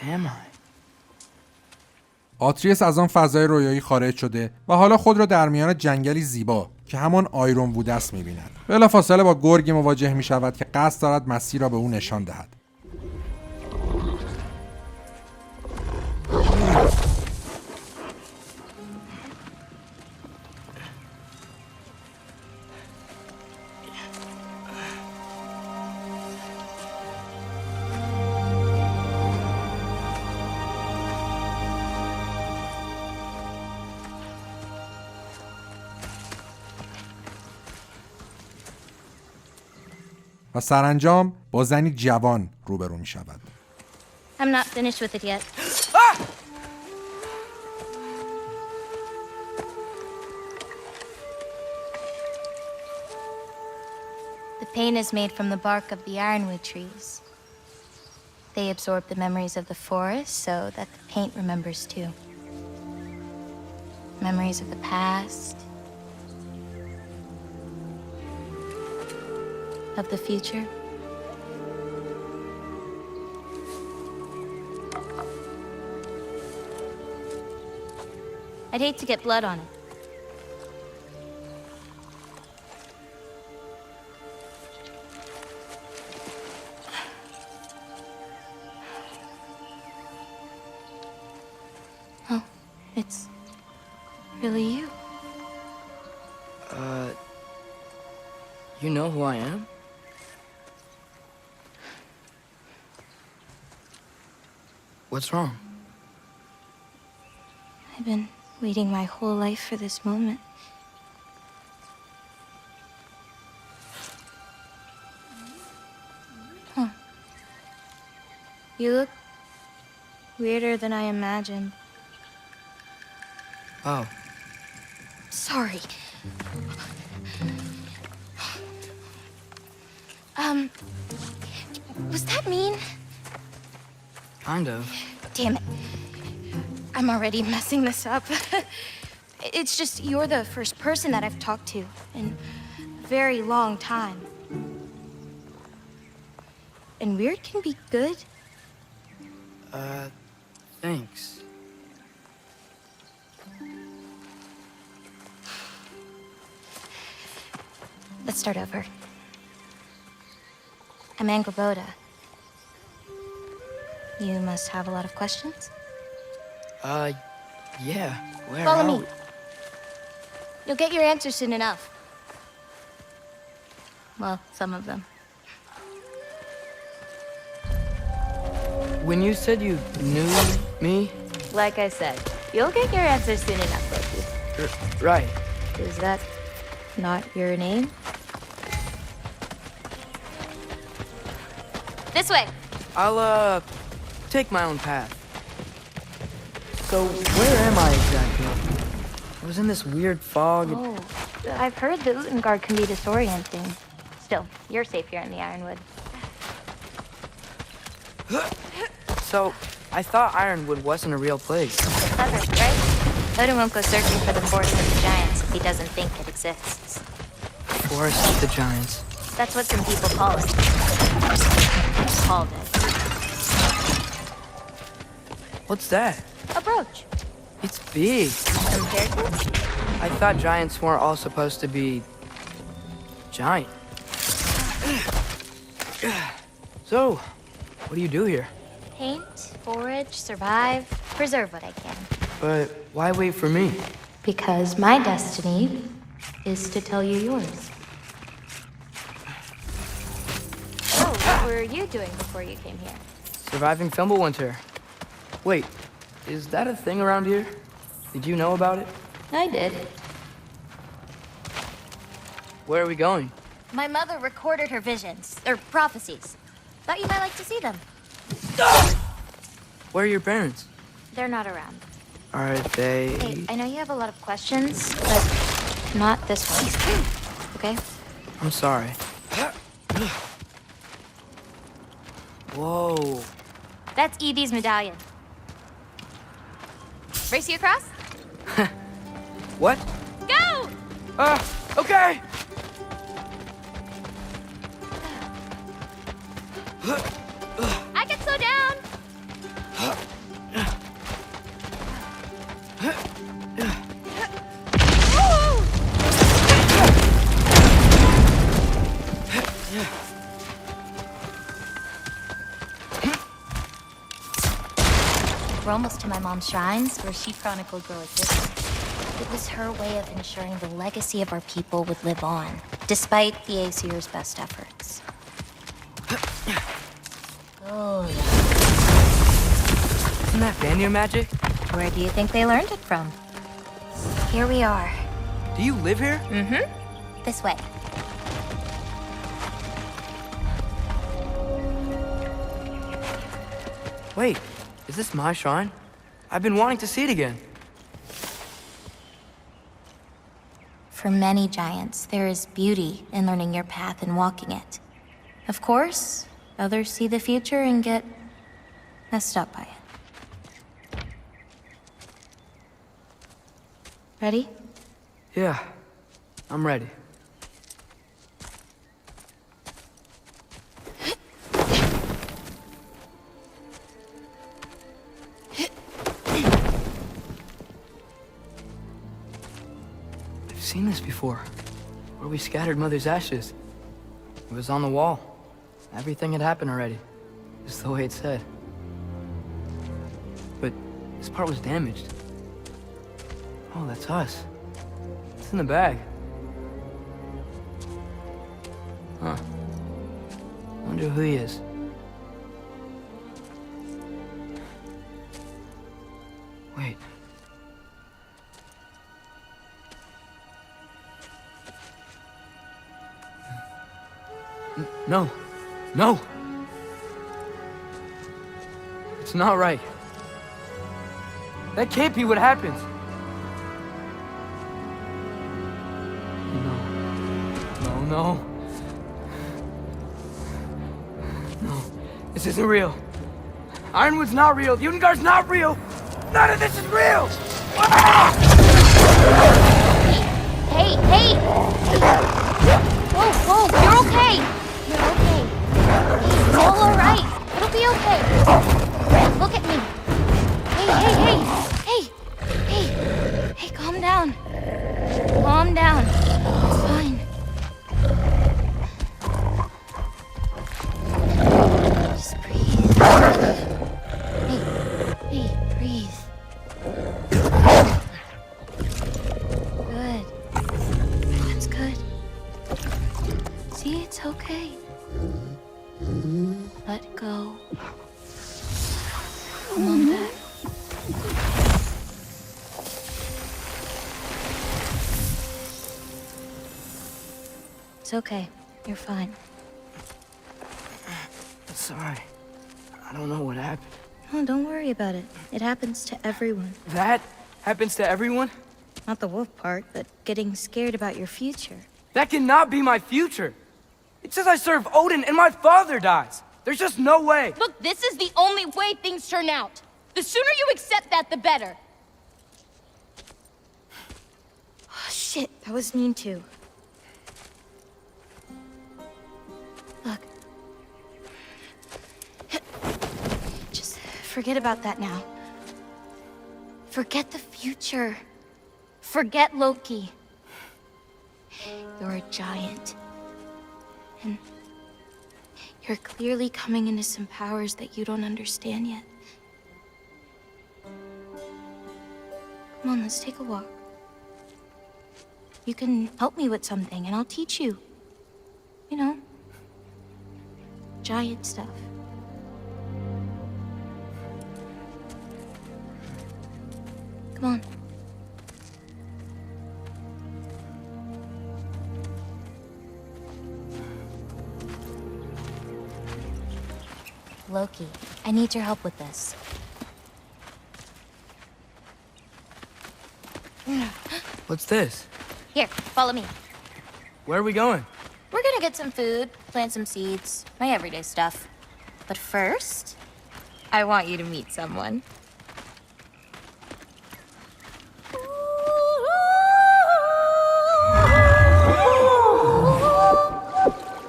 am I? آتریس از آن فضای رویایی خارج شده و حالا خود را در میان جنگلی زیبا که همان آیرون وود است می‌بیند. بلافاصله با گرگی مواجه می‌شود که قصد دارد مسیر را به او نشان دهد. و سرانجام با زنی جوان روبرو می شود. I'm not finished with it yet. The paint is made from the bark of the ironwood trees. They absorb the memories of the forest so that the paint remembers too. Memories of the past, of the future. I'd hate to get blood on it. Oh, it's really you. You know who I am? What's wrong? I've been waiting my whole life for this moment. Huh. You look weirder than I imagined. Oh. Sorry. Was that mean? Kind of. Damn it. I'm already messing this up. It's just you're the first person that I've talked to in a very long time. And weird can be good. Thanks. Let's start over. I'm Angerboda. You must have a lot of questions? Yeah. Where Follow are me. we? You'll get your answers soon enough. Well, some of them. When you said you knew me? Like I said, you'll get your answers soon enough, Loki. Right. Is that not your name? This way. I'll, take my own path. So, where am I exactly? I was in this weird fog. Oh, I've heard the Utengard can be disorienting. Still, you're safe here in the Ironwood. So, I thought Ironwood wasn't a real place. Clever, right? Odin won't go searching for the Forest of the Giants if he doesn't think it exists. Forest of the Giants. That's what some people call it. Called it. What's that? A brooch. It's big. Compared to? I thought giants weren't all supposed to be giant. So, what do you do here? Paint, forage, survive, preserve what I can. But why wait for me? Because my destiny is to tell you yours. So, what were you doing before you came here? Surviving Fimbulwinter. Wait, is that a thing around here? Did you know about it? I did. Where are we going? My mother recorded her visions, or prophecies. Thought you might like to see them. Where are your parents? They're not around. Are they... Hey, I know you have a lot of questions, but not this one. Okay? I'm sorry. Whoa. That's Evie's medallion. Race you across? What? Go! Okay! I can slow down! We're almost to my mom's shrines, where she chronicled Groa's history. It was her way of ensuring the legacy of our people would live on, despite the Aesir's best efforts. Oh, Isn't that Vanir magic? where do you think they learned it from? Here we are. Do you live here? Mm-hmm. This way. Wait, is this my shrine? I've been wanting to see it again. For many giants, there is beauty in learning your path and walking it. Of course, others see the future and get messed up by it. Ready? Yeah, I'm ready. I've seen this before, where we scattered Mother's ashes. It was on the wall. Everything had happened already, just the way it said. But this part was damaged. Oh, that's us. It's in the bag. Huh. Wonder who he is. Wait. No. No! It's not right. That can't be what happens. No. No. This isn't real. Ironwood's not real. Ungar's not real. None of this is real! Ah! Hey! Whoa, you're okay! You're okay. It's all alright. It'll be okay. Look at me. Hey, calm down. Calm down. It's fine. Just breathe. Hey, breathe. Good. That's good. See, it's okay. Let go. Come on back. It's okay. You're fine. Sorry. I don't know what happened. Oh, don't worry about it. It happens to everyone. That happens to everyone? Not the wolf part, but getting scared about your future. That cannot be my future. It says I serve Odin and my father dies. There's just no way. Look, this is the only way things turn out. The sooner you accept that, the better. Oh, shit, that was mean too. Look. Just forget about that now. Forget the future. Forget Loki. You're a giant. And you're clearly coming into some powers that you don't understand yet. Come on, let's take a walk. You can help me with something and I'll teach you. You know, giant stuff. Come on. Loki, I need your help with this. What's this? Here, follow me. Where are we going? We're gonna get some food, plant some seeds, my everyday stuff. But first, I want you to meet someone.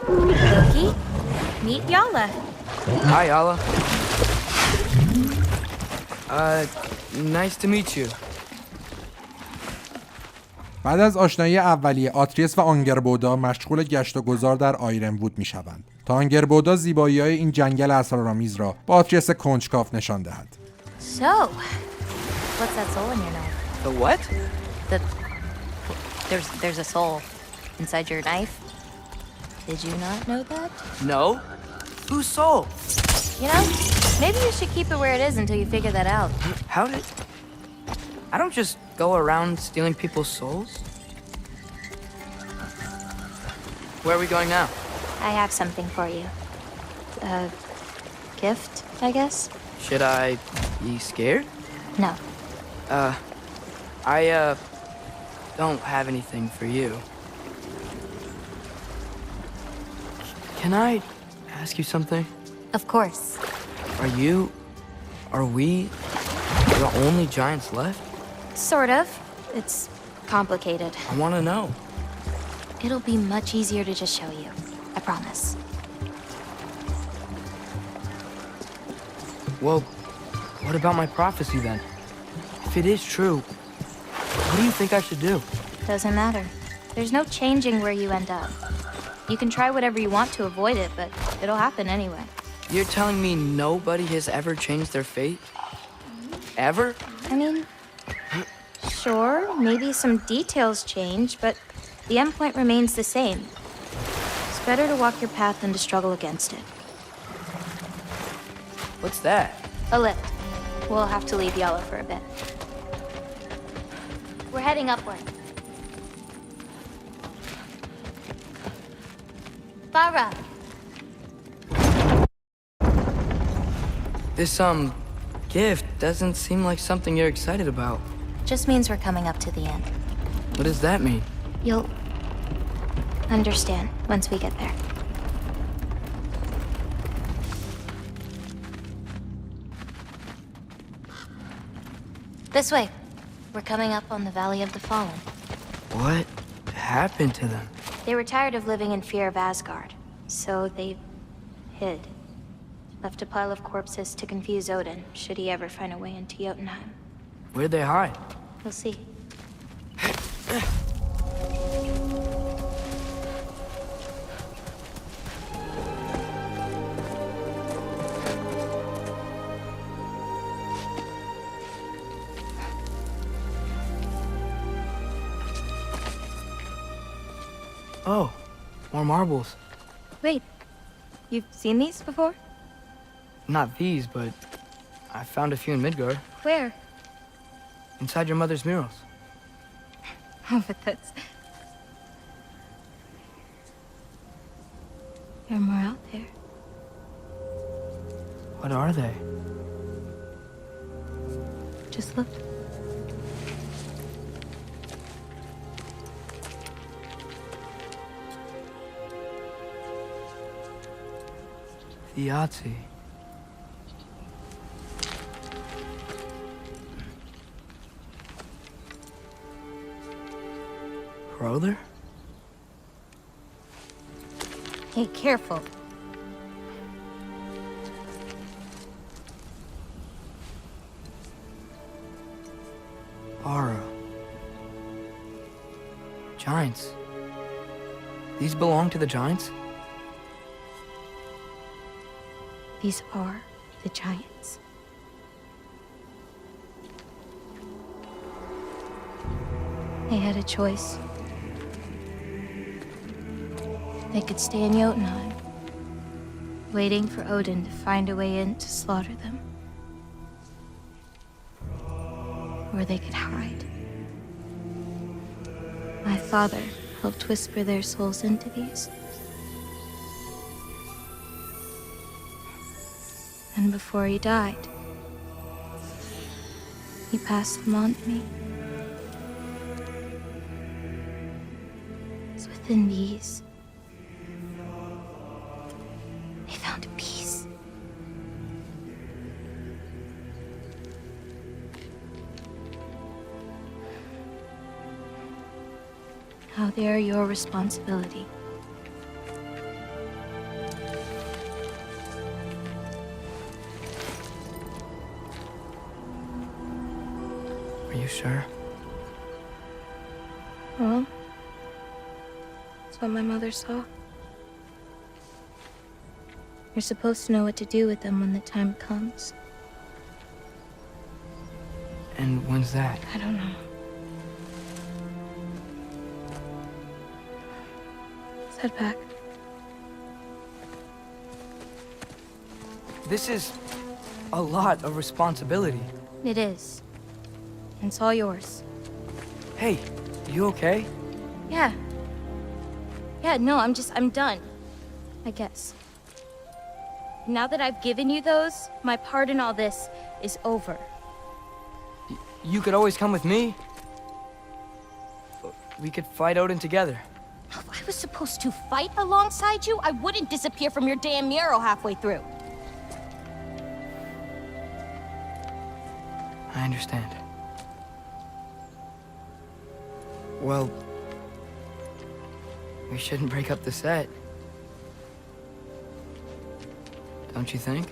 Loki, meet Yala. Hi, Yala. Nice to meet you. بعد از آشنایی اولیه آتریس و آنگربودا مشغول گشت و گذار در آیرنوود میشوند تا آنگربودا زیبایی‌های این جنگل اسرارآمیز را با آتریس کنجکاو نشان دهد. So, what's that soul in your knife? The what? There's a soul inside your knife. Did you not know that? No. Whose soul? You know, maybe you should keep it where it is until you figure that out. How did... I don't just go around stealing people's souls. Where are we going now? I have something for you. A gift, I guess? Should I be scared? No. I don't have anything for you. Can I ask you something? Of course. Are we the only giants left? Sort of. It's complicated. I want to know. It'll be much easier to just show you. I promise. Well, what about my prophecy then? If it is true, what do you think I should do? Doesn't matter. There's no changing where you end up. You can try whatever you want to avoid it, but it'll happen anyway. You're telling me nobody has ever changed their fate? Ever? I mean, sure, maybe some details change, but the endpoint remains the same. It's better to walk your path than to struggle against it. What's that? A lift. We'll have to leave Yellow for a bit. We're heading upward. Bara! This, gift doesn't seem like something you're excited about. Just means we're coming up to the end. What does that mean? You'll understand once we get there. This way. We're coming up on the Valley of the Fallen. What happened to them? They were tired of living in fear of Asgard, so they hid. Left a pile of corpses to confuse Odin, should he ever find a way into Jotunheim. Where'd they hide? You'll see. Oh, more marbles. Wait, you've seen these before? Not these, but I found a few in Midgard. Where? Inside your mother's murals. Oh, but that's... There are more out there. What are they? Just look. Yahtzee. Brother? Hey, careful. Bara. Giants. These belong to the giants? These are the giants. They had a choice. They could stay in Jotunheim, waiting for Odin to find a way in to slaughter them. Or they could hide. My father helped whisper their souls into these. And before he died, he passed them on to me. It's within these. They found a peace. Now they are your responsibility. Are you sure? Well, that's what my mother saw. You're supposed to know what to do with them when the time comes. And when's that? I don't know. Let's head back. This is a lot of responsibility. It is. And it's all yours. Hey, you okay? Yeah. Yeah, no, I'm done. I guess. Now that I've given you those, my part in all this is over. You could always come with me. We could fight Odin together. If I was supposed to fight alongside you, I wouldn't disappear from your damn mural halfway through. I understand. Well, we shouldn't break up the set. Don't you think?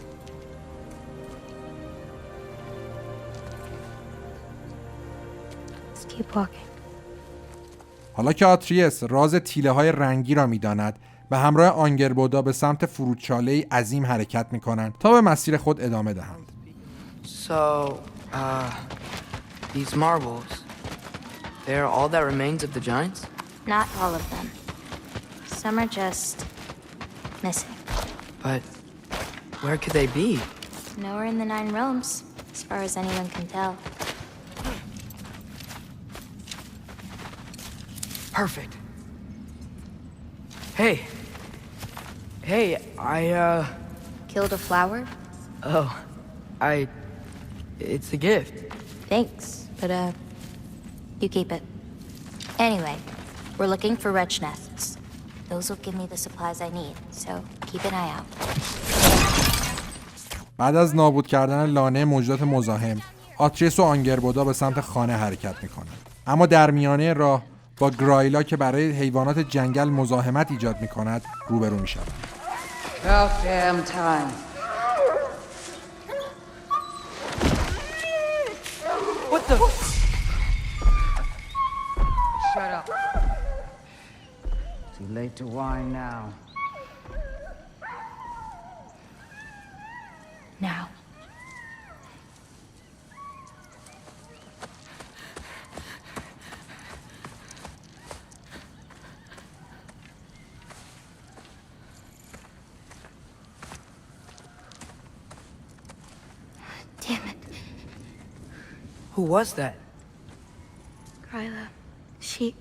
Let's keep walking. حالا که آتریس راز تیله های رنگی را میداند، به همراه آنگربودا به سمت فرودچاله‌ای عظیم حرکت میکنند تا به مسیر خود ادامه دهند. So, these marbles, they're all that remains of the giants? Not all of them. Some are just missing. But where could they be? Nowhere in the Nine Realms, as far as anyone can tell. Perfect. Hey. Hey, Killed a flower? Oh, it's a gift. Thanks, but you keep it. Anyway, we're looking for wretch nests. Those will give me the supplies I need, so keep an eye out. بعد از نابود کردن لانه موجودات مزاحم، آتریس و آنگربودا به سمت خانه حرکت میکنند. اما در میانه راه با گرایلا که برای حیوانات جنگل مزاحمت ایجاد میکند روبرو میشوند. About damn time. What the? Shut up. Too late to whine now. Now. Damn it. Who was that? Gryla. She...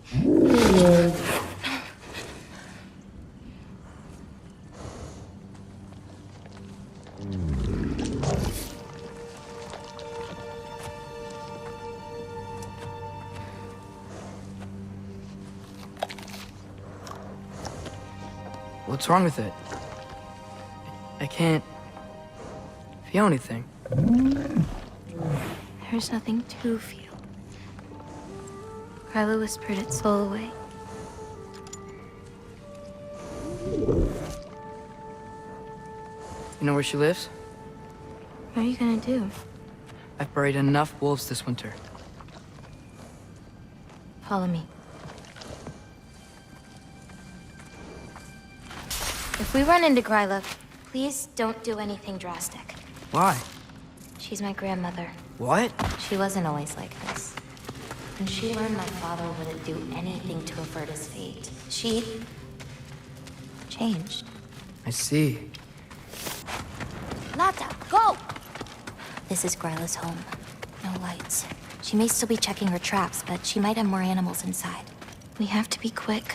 What's wrong with it? I can't feel anything. There's nothing to feel. Gryla whispered its soul away. You know where she lives? What are you gonna do? I've buried enough wolves this winter. Follow me. If we run into Gryla, please don't do anything drastic. Why? She's my grandmother. What? She wasn't always like this. When she learned my father wouldn't do anything to avert his fate, she... changed. I see. Lata, go! This is Gryla's home. No lights. She may still be checking her traps, but she might have more animals inside. We have to be quick.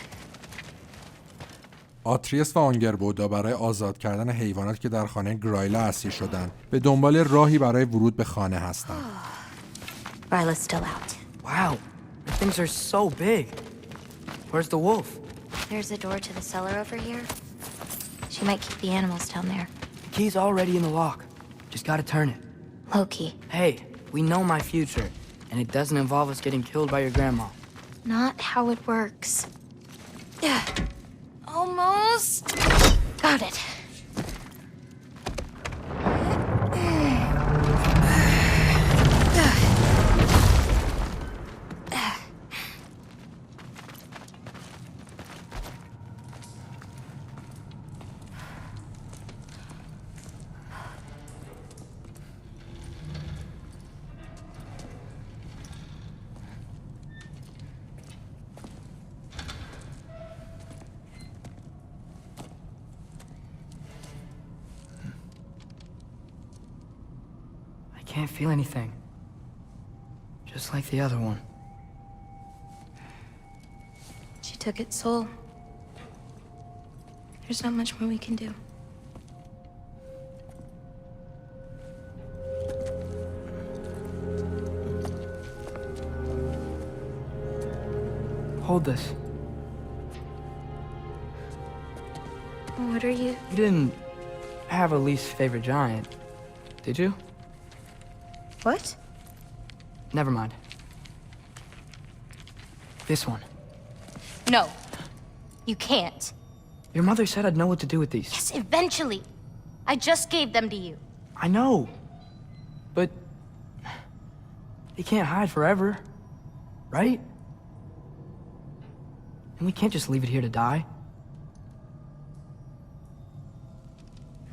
آتریس و آنگربودا برای آزاد کردن حیوانات که در خانه گرایلا اسیر شدند به دنبال راهی برای ورود به خانه هستند. Gryla's still out. Wow, the things are so big. Where's the wolf? There's a door to the cellar over here. She might keep the animals down there. The key's already in the lock. Just gotta turn it. Low-key. Hey, we know my future, and it doesn't involve us getting killed by your grandma. Not how it works. Almost. Got it. can't feel anything. Just like the other one. She took its soul. There's not much more we can do. Hold this. What are you? You didn't have a least favorite giant, did you? What? Never mind. This one. No. You can't. Your mother said I'd know what to do with these. Yes, eventually. I just gave them to you. I know. But... they can't hide forever. Right? And we can't just leave it here to die.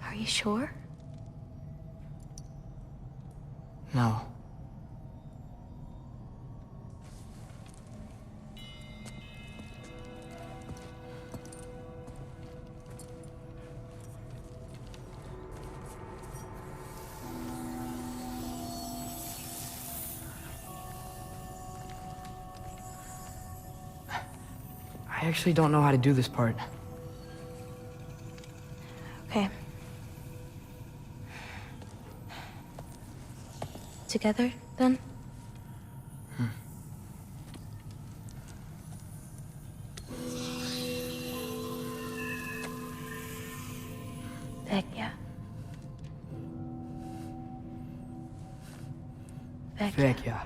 Are you sure? No. I actually don't know how to do this part. Okay. Together, then? Vecchia. Vecchia.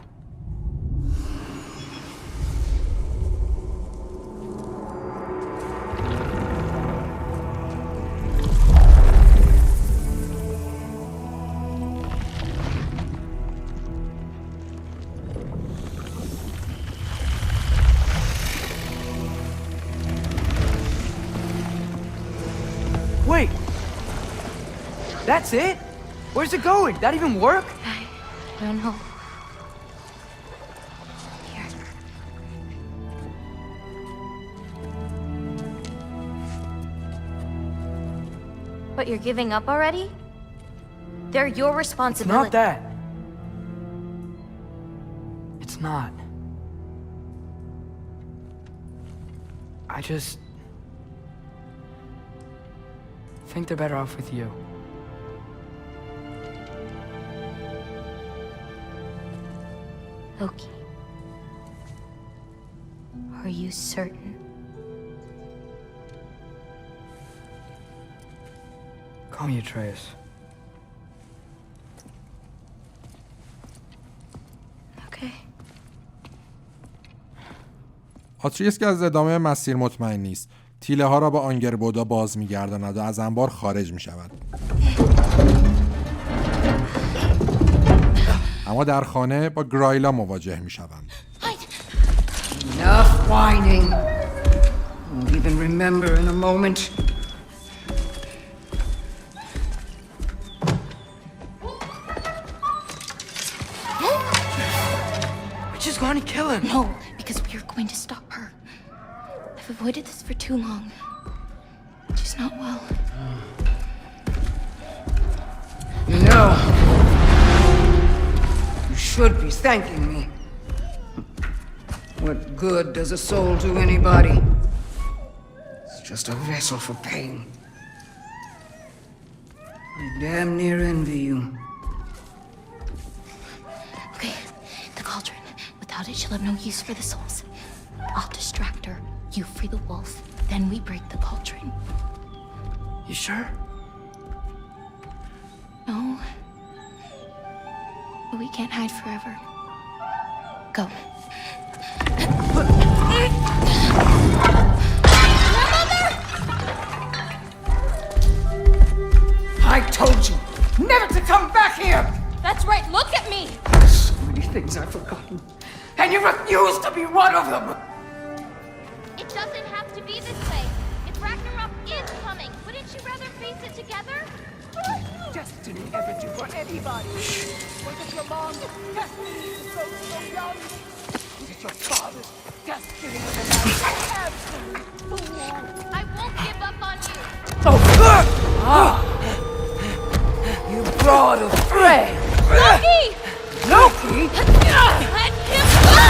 Wait! That's it? Where's it going? That even work? I don't know. Here. But you're giving up already? They're your It's responsibility. not that. It's not. I just... think they're better off with you. Loki. Are you certain? Call me Atreus. Okay. آتریس که از ادامه مسیر مطمئن نیست. تیله ها را با آنگربودا باز می‌گرداند و از انبار خارج می‌شود. اما در خانه با گرایلا مواجه می‌شوند. Enough whining. Won't even remember in a moment. We're just going to kill him. No, because we are going to stop her. I've avoided this for too long. She's not well. You know, you should be thanking me. What good does a soul do anybody? It's just a vessel for pain. I damn near envy you. Okay, the cauldron. Without it, she'll have no use for the souls. I'll distract her. You free the wolf. Then we break the cauldron. You sure? No. But we can't hide forever. Go. I told you never to come back here! That's right, look at me! So many things I've forgotten, and you refuse to be one of them! It doesn't have to be this way. If Ragnarok is coming, wouldn't you rather face it together? Destiny ever do for anybody? Was it your mom's destiny to grow so young? Was it your father's destiny to marry an absolute fool? I won't give up on you. Oh, you broad of prey! Loki! Loki? Let him go!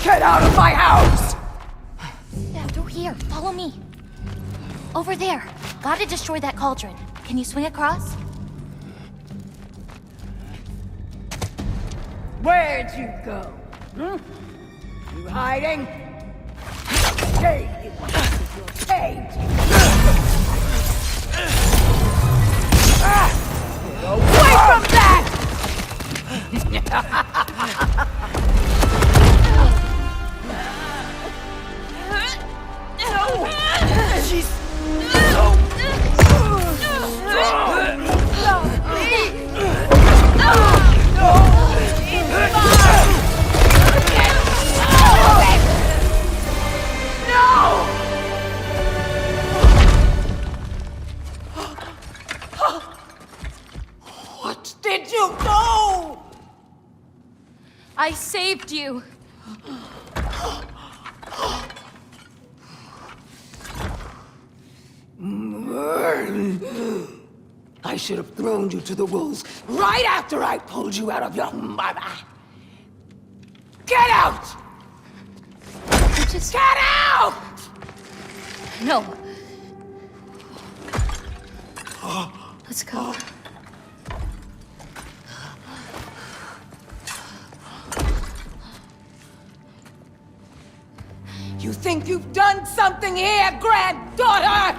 Get out of my house! Yeah, through here. Follow me. Over there. Gotta destroy that cauldron. Can you swing across? Where'd you go? Hmm? You hiding? Stay in your cage! Get away from that! She's so What did you do? I saved you. I should have thrown you to the wolves right after I pulled you out of your mother. Get out! Just Get out! no. Let's go. You think you've done something here, granddaughter?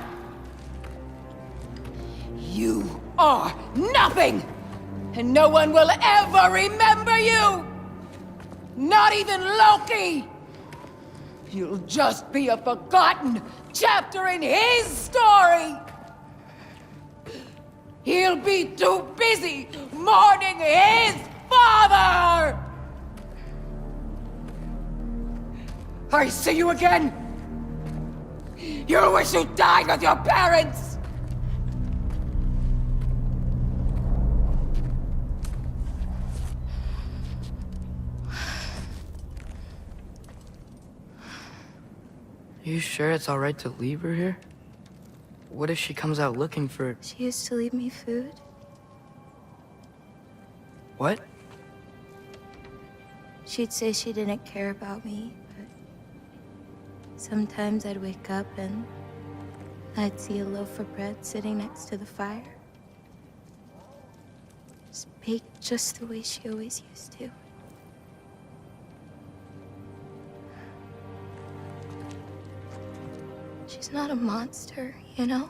You are nothing! And no one will ever remember you! Not even Loki! You'll just be a forgotten chapter in his story! He'll be too busy mourning his father! I see you again! You'll wish you died with your parents! You sure it's alright to leave her here? What if she comes out looking for... She used to leave me food. What? She'd say she didn't care about me, but sometimes I'd wake up and I'd see a loaf of bread sitting next to the fire. It's baked just the way she always used to. She's not a monster, you know?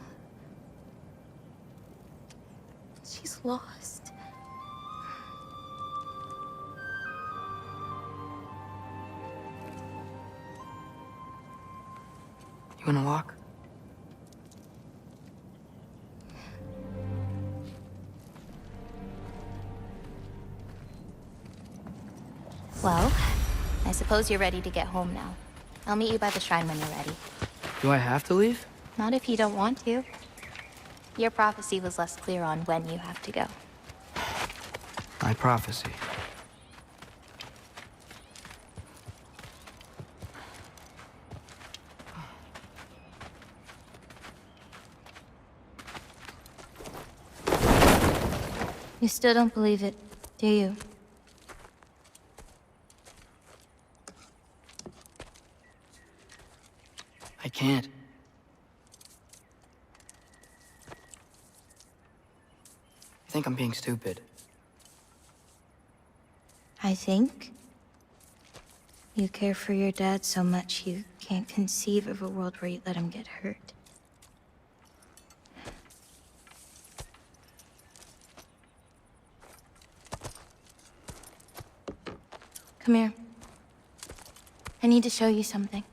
She's lost. You wanna walk? Well, I suppose you're ready to get home now. I'll meet you by the shrine when you're ready. Do I have to leave? Not if you don't want to. Your prophecy was less clear on when you have to go. My prophecy. You still don't believe it, do you? I can't. I think I'm being stupid. I think you care for your dad so much you can't conceive of a world where you let him get hurt. Come here. I need to show you something.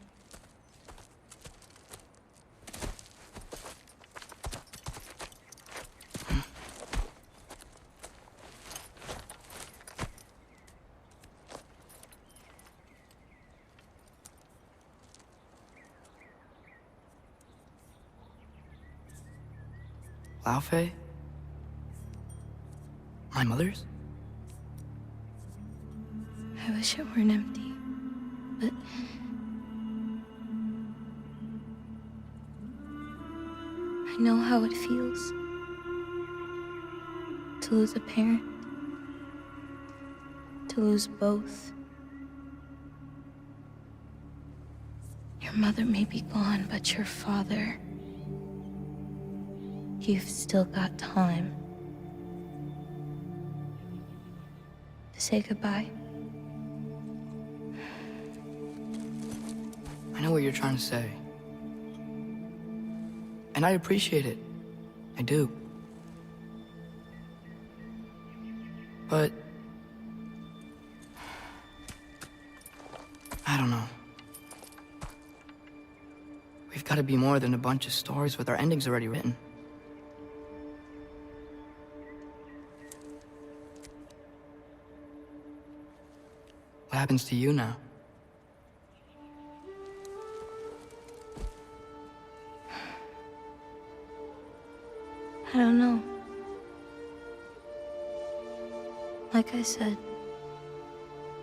Laufey? My mother's? I wish it weren't empty. but I know how it feels to lose a parent, to lose both. Your mother may be gone, but your father, you've still got time to say goodbye. I know what you're trying to say. And I appreciate it. I do. But I don't know. We've got to be more than a bunch of stories with our endings already written. What happens to you now? I don't know. Like I said,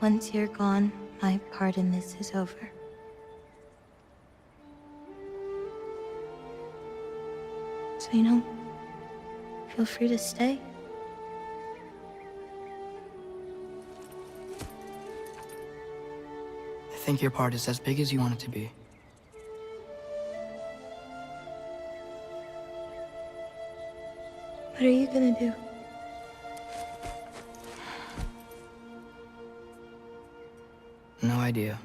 once you're gone, my part in this is over. So, feel free to stay. I think your part is as big as you want it to be. What are you gonna do? No idea.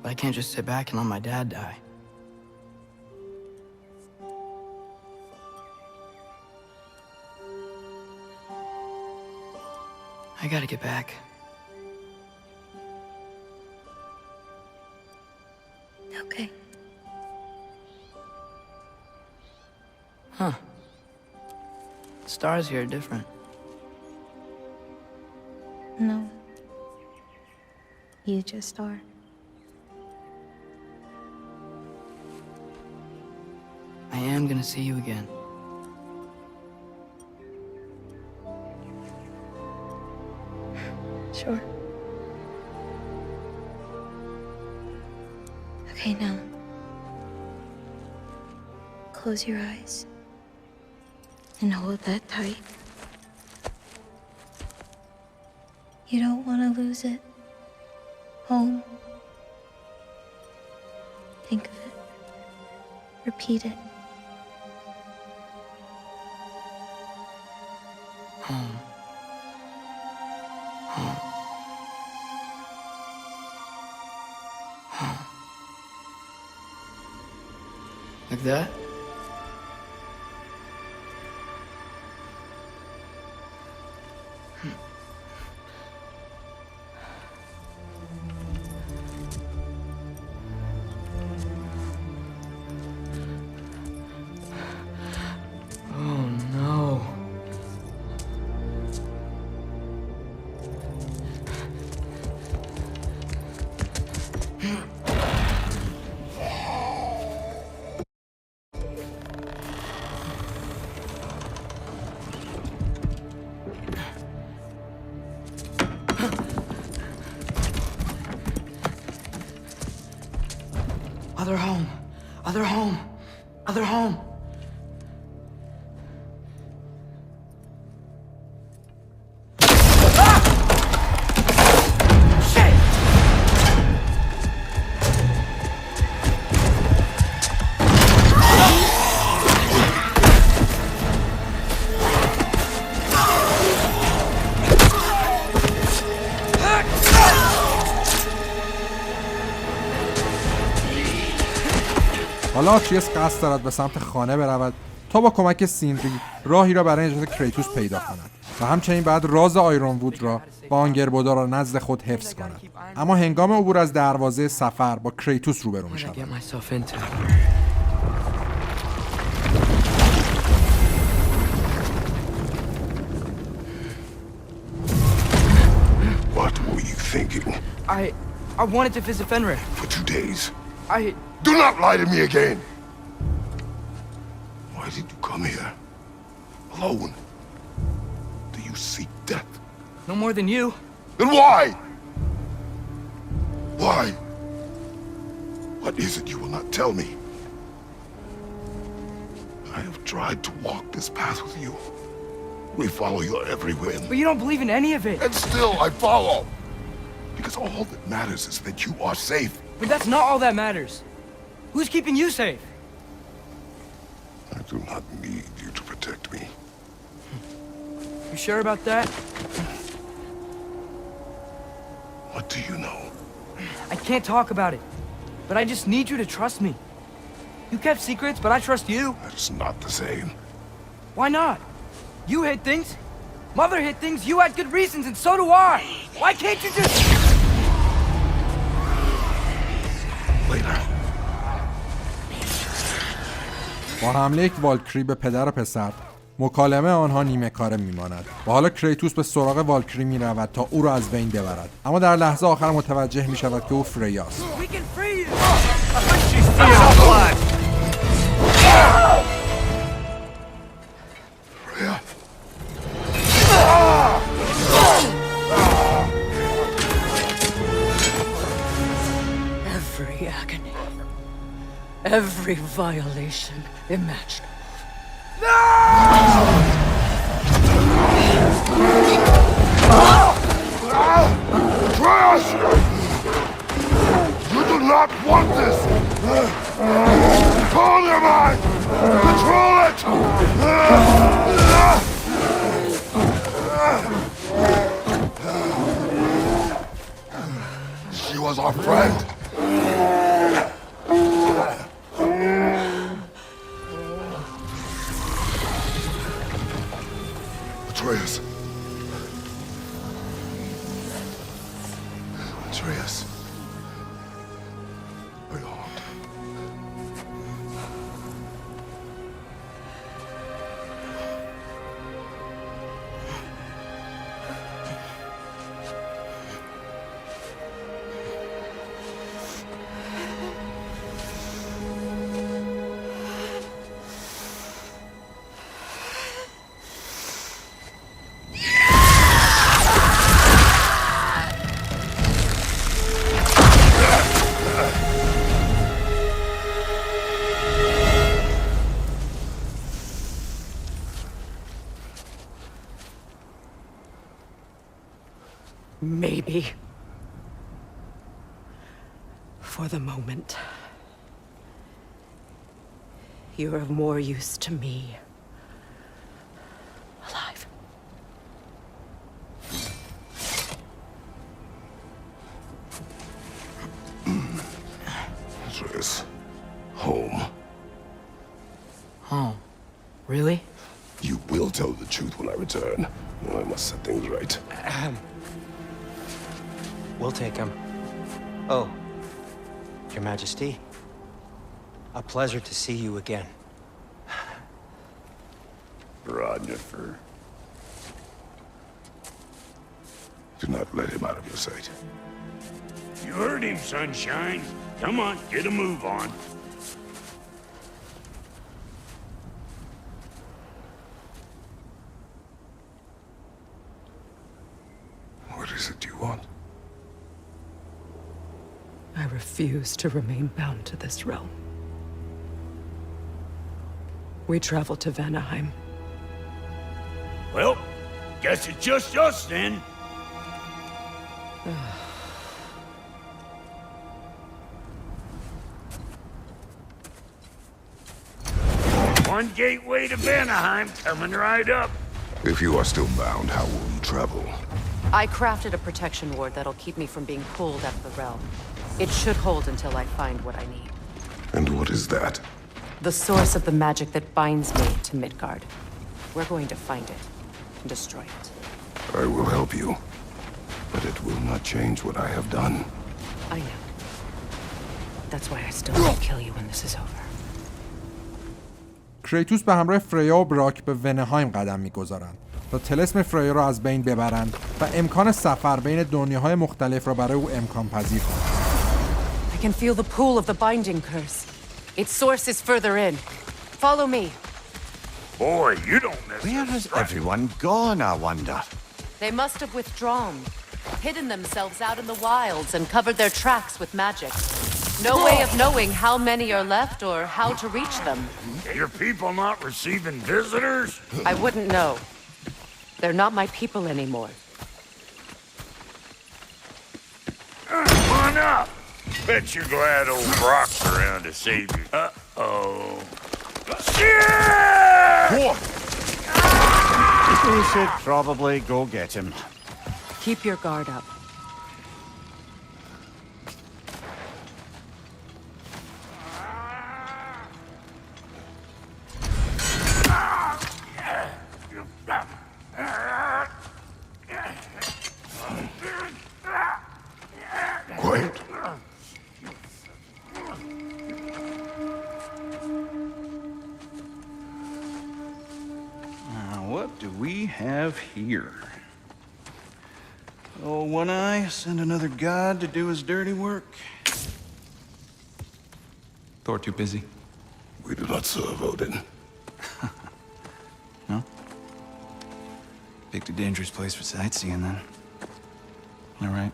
But I can't just sit back and let my dad die. I gotta get back. Okay. Huh. The stars here are different. No. You just are. I am gonna see you again. Sure. Okay, now. Close your eyes. And hold that tight. You don't want to lose it. Home. Think of it. Repeat it. Home. Home. Home. Like that? Other home. Other home. Other home. حالا آتریس قصد دارد به سمت خانه برود تا با کمک سینری راهی را برای نجات کریتوس پیدا کند و همچنین بعد راز آیرون وود را با آنگربودا را نزد خود حفظ کند. اما هنگام عبور از دروازه سفر با کریتوس روبرو می شود. What were you thinking? I wanted to visit Fenrir. For 2 days. Do not lie to me again! Why did you come here? Alone? Do you seek death? No more than you. Then why? Why? What is it you will not tell me? I have tried to walk this path with you. We follow your every whim. But you don't believe in any of it. And still I follow. Because all that matters is that you are safe. But that's not all that matters. Who's keeping you safe? I do not need you to protect me. You sure about that? What do you know? I can't talk about it. But I just need you to trust me. You kept secrets, but I trust you. That is not the same. Why not? You hid things. Mother hid things. You had good reasons, and so do I. Why can't you just... Later. با حمله یک والکری به پدر و پسر، مکالمه آنها نیمه کاره میماند و حالا کریتوس به سراغ والکری می رود تا او را از بین ببرد، اما در لحظه آخر متوجه می شود که او فریاست. Every agony, every violation imaginable. Atreus! You do not want this! Calm your mind! Control it! She was our friend. Atreus. Atreus. My heart. Maybe. For the moment. You're of more use to me. Alive. Atreus. Home. Home? Really? You will tell the truth when I return. I must set things right. We'll take him. Oh, Your Majesty. A pleasure to see you again. Rodnifer. Do not let him out of your sight. You heard him, Sunshine. Come on, get a move on. What is it you want? I refuse to remain bound to this realm. We travel to Vanaheim. Well, guess it's just us then. One gateway to Vanaheim coming right up. If you are still bound, how will you travel? I crafted a protection ward that'll keep me from being pulled out of the realm. It should hold until I find what I need. And what is that? The source of the magic that binds me to Midgard. We're going to find it and destroy it. I will help you. But it will not change what I have done. I know. That's why I still won't kill you when this is over. کریتوس به همراه فریا و براک به ونهایم قدم می‌گذارند تا طلسم فریا را از بین ببرند و امکان سفر بین دنیاهای مختلف را برای او امکان پذیر کنند. I can feel the pull of the binding curse. Its source is further in. Follow me. Boy, you don't miss Where has everyone gone, I wonder? They must have withdrawn, hidden themselves out in the wilds and covered their tracks with magic. No way of knowing how many are left or how to reach them. Your people not receiving visitors? I wouldn't know. They're not my people anymore. Come on up. Bet you're glad old Brock's around to save you. Uh-oh. Shit! We should probably go get him. Keep your guard up. Quiet. What do we have here? Oh, One Eye, send another god to do his dirty work. Thor too busy. We do not serve Odin. No? Picked a dangerous place for sightseeing then. All right.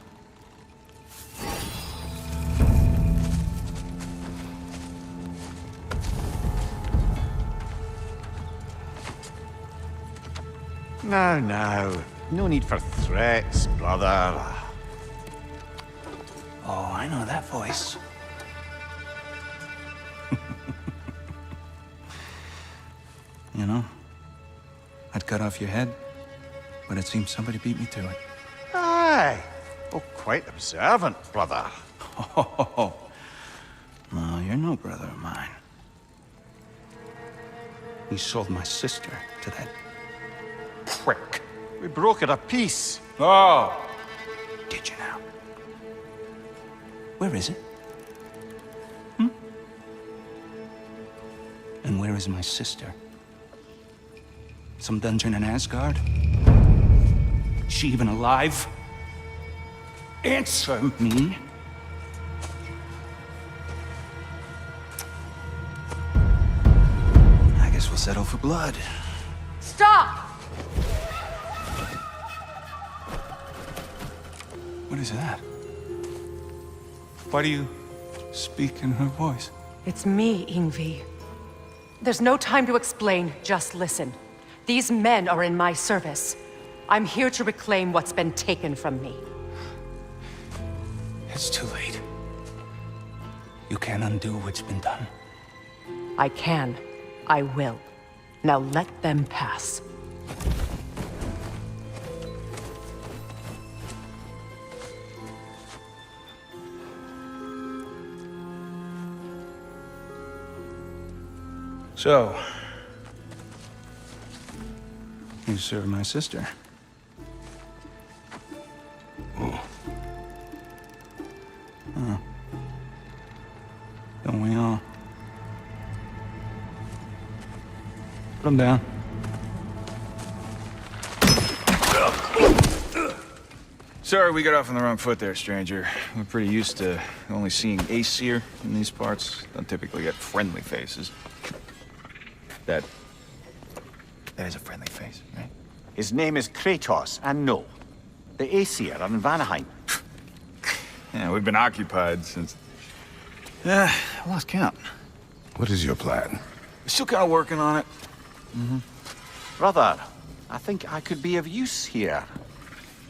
Now. No need for threats, brother. Oh, I know that voice. You know, I'd cut off your head, but it seems somebody beat me to it. Aye. Oh, quite observant, brother. Oh, no, you're no brother of mine. You sold my sister to that prick. We broke it a piece. Oh! Did you now? Where is it? And where is my sister? Some dungeon in Asgard? Is she even alive? Answer me! I guess we'll settle for blood. Stop! What is that? Why do you speak in her voice? It's me, Ingvi. There's no time to explain, just listen. These men are in my service. I'm here to reclaim what's been taken from me. It's too late. You can't undo what's been done. I can. I will. Now let them pass. So, you serve my sister. Oh. Don't we all? Put him down. Sorry we got off on the wrong foot there, stranger. We're pretty used to only seeing Aesir in these parts. Don't typically get friendly faces. That is a friendly face, right? His name is Kratos, and no. The Aesir are in Vanaheim. Yeah, we've been occupied since... I lost count. What is your plan? We're still kind of working on it. Brother, I think I could be of use here.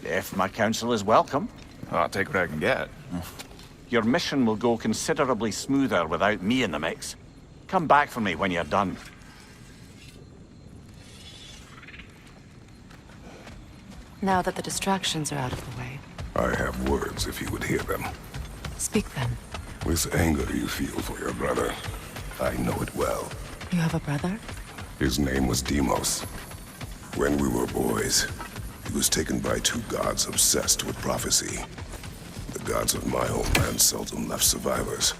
If my counsel is welcome. I'll take what I can get. Your mission will go considerably smoother without me in the mix. Come back for me when you're done. Now that the distractions are out of the way, I have words if you would hear them. speak them. This anger you feel for your brother, I know it well. You have a brother? His name was Deimos. When we were boys, he was taken by two gods obsessed with prophecy. The gods of my homeland seldom left survivors,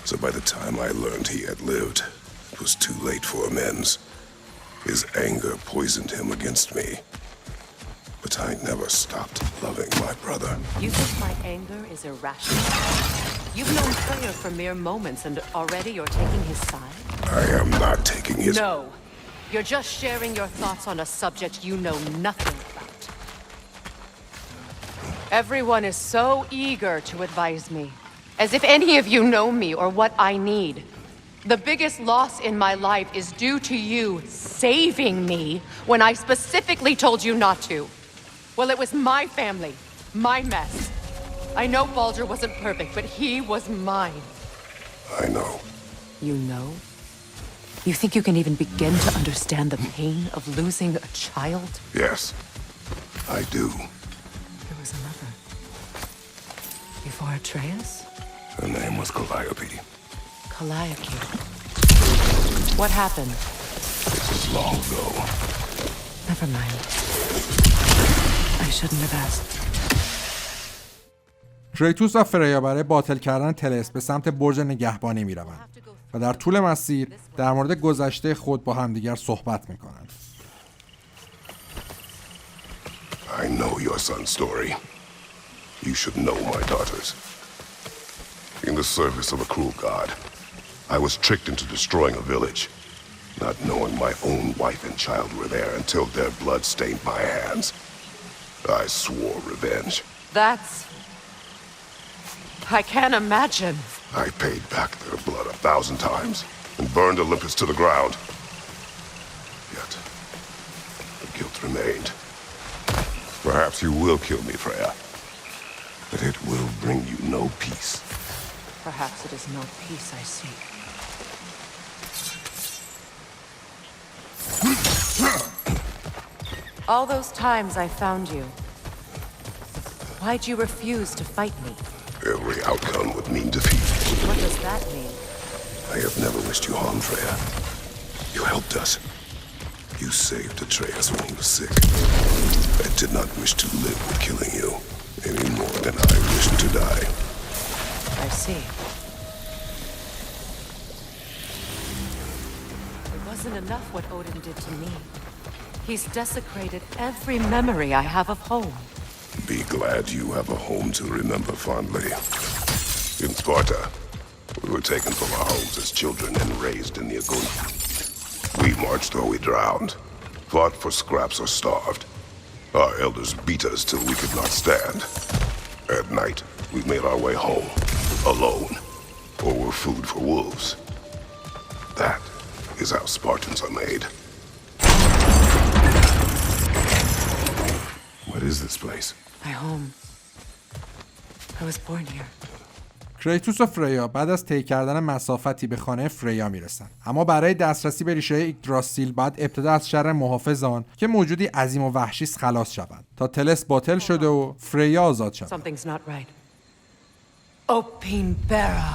so by the time I learned he had lived, it was too late for amends. His anger poisoned him against me. But I never stopped loving my brother. You think my anger is irrational? You've known Freyr for mere moments and already you're taking his side? I am not taking his... No. You're just sharing your thoughts on a subject you know nothing about. Everyone is so eager to advise me. As if any of you know me or what I need. The biggest loss in my life is due to you saving me when I specifically told you not to. Well, it was my family, my mess. I know Baldur wasn't perfect, but he was mine. I know. You know? You think you can even begin to understand the pain of losing a child? Yes, I do. There was another. Before Atreus? Her name was Calliope. Calliope. What happened? It was long ago. Never mind. I shouldn't have asked. کریتوس و فریا برای باطل کردن تلس به سمت برج نگهبانی می روند و در طول مسیر در مورد گذشته خود با همدیگر صحبت می کنند. I know your son's story. You should know my daughter's. In the service of a cruel god, I was tricked into destroying a village, not knowing my own wife and child were there until their blood stained my hands. I swore revenge. That's... I can't imagine. I paid back their blood 1,000 times and burned Olympus to the ground. Yet, the guilt remained. Perhaps you will kill me, Freya, but it will bring you no peace. Perhaps it is not peace I seek. All those times I found you, why'd you refuse to fight me? Every outcome would mean defeat. What does that mean? I have never wished you harm, Freya. You helped us. You saved Atreus when he was sick. I did not wish to live with killing you, any more than I wished to die. I see. It wasn't enough what Odin did to me. He's desecrated every memory I have of home. Be glad you have a home to remember fondly. In Sparta, we were taken from our homes as children and raised in the Agoni. We marched or we drowned, fought for scraps or starved. Our elders beat us till we could not stand. At night, we made our way home, alone, or were food for wolves. That is how Spartans are made. What is this place? My home. I was born here. کریتوس و فریا بعد از طی کردن مسافتی به خانه فریا میرسن، اما برای دسترسی به ریشه ایگدراسیل بعد ابتدا از شر محافظان که موجودی عظیم و وحشی است خلاص شوند تا تلس باطل شده و فریا آزاد شود. Something's not right. Opinbera.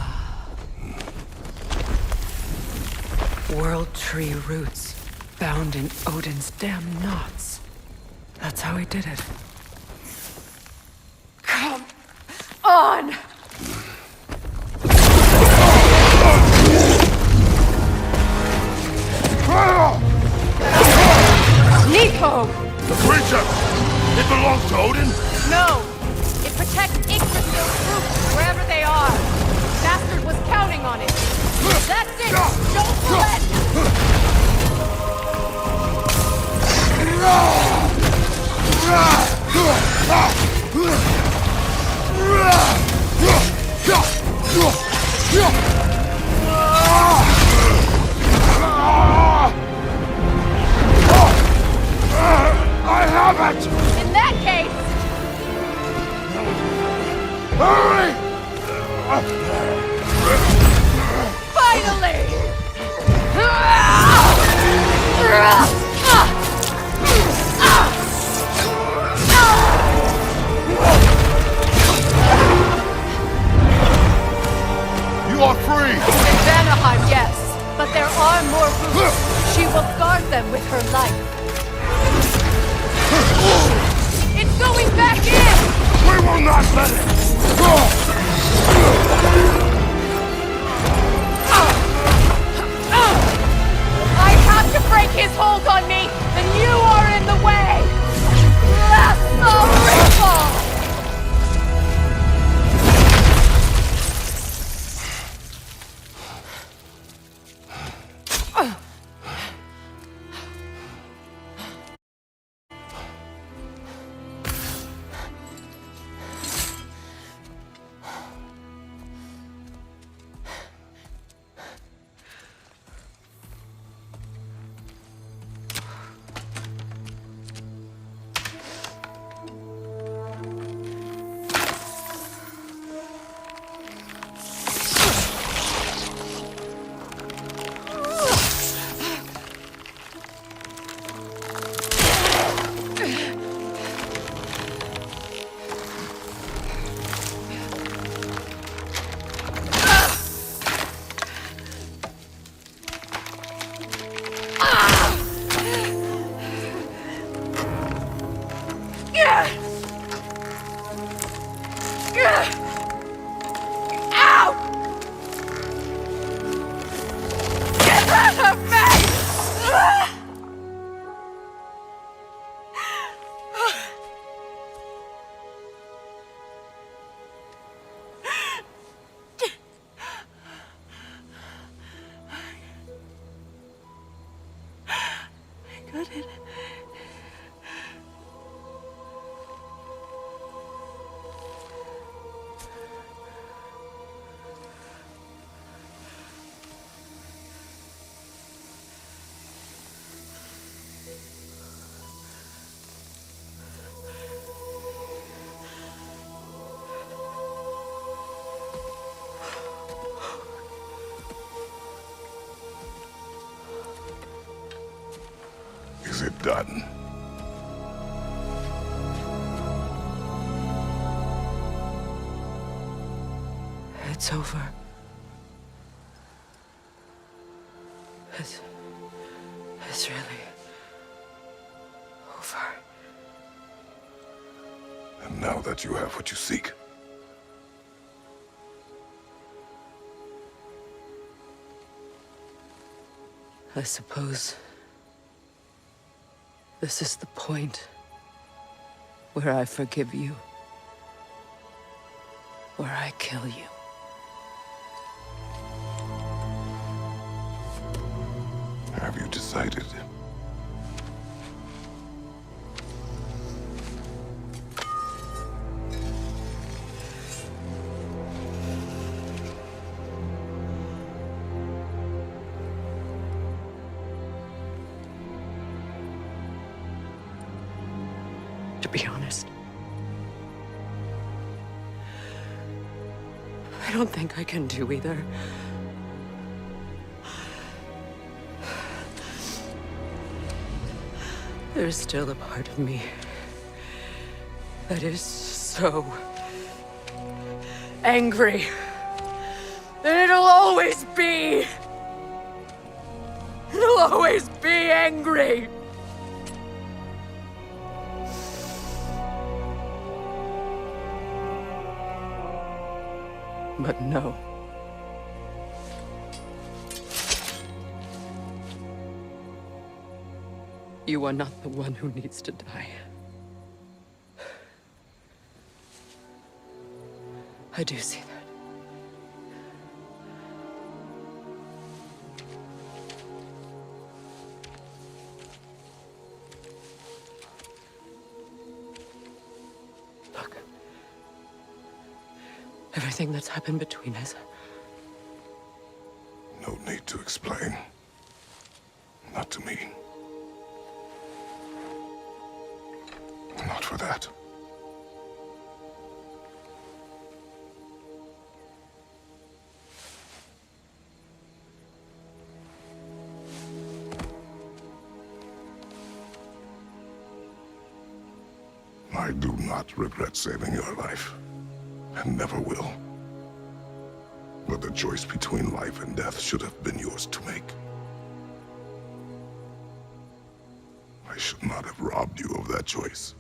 World tree roots bound in Odin's damn knots. That's how he did it. Come on! Nico! The creature! It belongs to Odin? No! It protects Yggdrasil's roots wherever they are. Bastard was counting on it. That's it! Don't relent! I have it! In that case... Hurry! Finally! You are free! In Vanaheim, yes. But there are more roots. She will guard them with her life. It's going back in! We will not let it! I have to break his hold on me, and you are in the way! That's the ritual! Is it done? It's over. It's really over. And now that you have what you seek, I suppose this is the point where I forgive you, where I kill you. have you decided? To be honest, I don't think I can do either. There's still a part of me that is so angry that it'll always be angry. But no. You are not the one who needs to die. I do see that. Look. Everything that's happened between us. No need to explain. Not to me. Not for that. I do not regret saving your life, and never will. But the choice between life and death should have been yours to make. I should not have robbed you of that choice.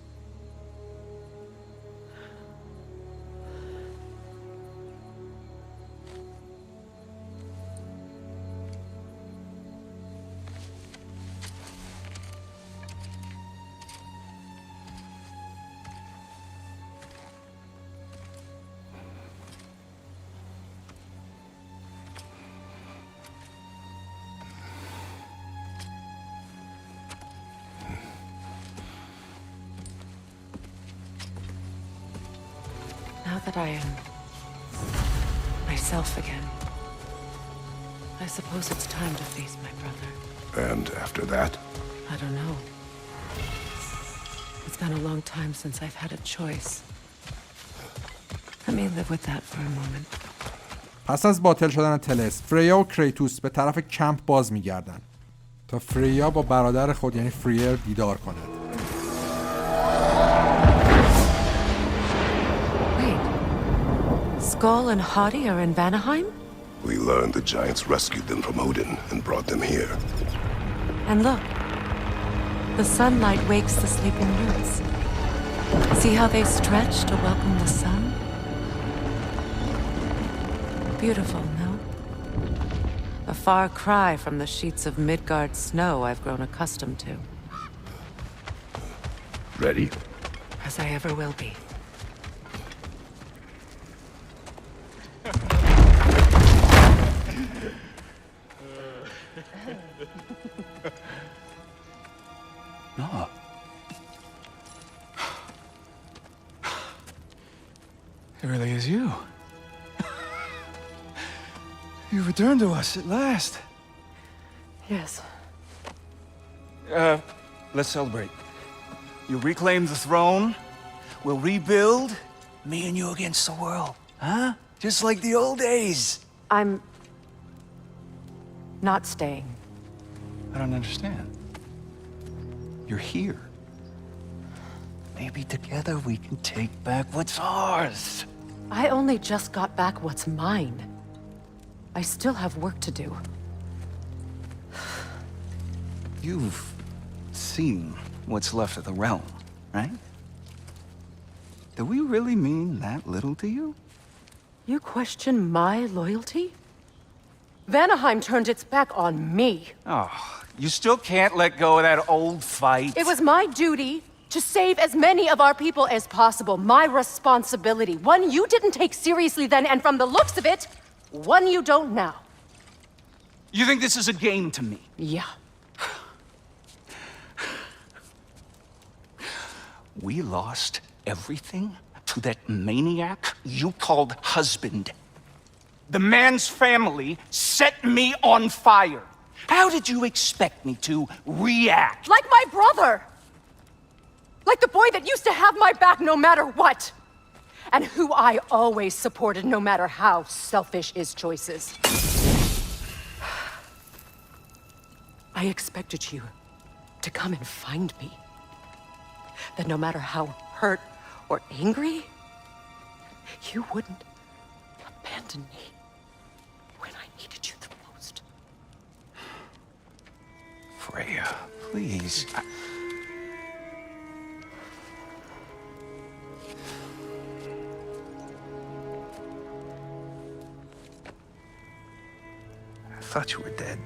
Now that I am myself again, I suppose it's time to face my brother. And after that? I don't know. It's been a long time since I've had a choice. Let me live with that for a moment. پس از باطل شدن تلس، فریا و کریتوس به طرف کمپ باز میگردن تا فریا با برادر خود یعنی فریر دیدار کند. Skull and Haughty are in Vanaheim? We learned the giants rescued them from Odin and brought them here. And look, the sunlight wakes the sleeping roots. See how they stretch to welcome the sun? Beautiful, no? A far cry from the sheets of Midgard snow I've grown accustomed to. Ready? As I ever will be. No. It really is you. You returned to us at last. Yes. Let's celebrate. You reclaim the throne. We'll rebuild. Me and you against the world. Huh? Just like the old days. I'm not staying. I don't understand. You're here. Maybe together we can take back what's ours. I only just got back what's mine. I still have work to do. You've seen what's left of the realm, right? Do we really mean that little to you? You question my loyalty? Vanaheim turned its back on me. Oh, you still can't let go of that old fight? It was my duty to save as many of our people as possible. My responsibility. One you didn't take seriously then, and from the looks of it, one you don't now. You think this is a game to me? Yeah. We lost everything to that maniac you called husband. The man's family set me on fire. How did you expect me to react? Like my brother! Like the boy that used to have my back no matter what! And who I always supported no matter how selfish his choices. I expected you to come and find me. That no matter how hurt or angry, you wouldn't abandon me when I needed you the most. Freya, please. I thought you were dead.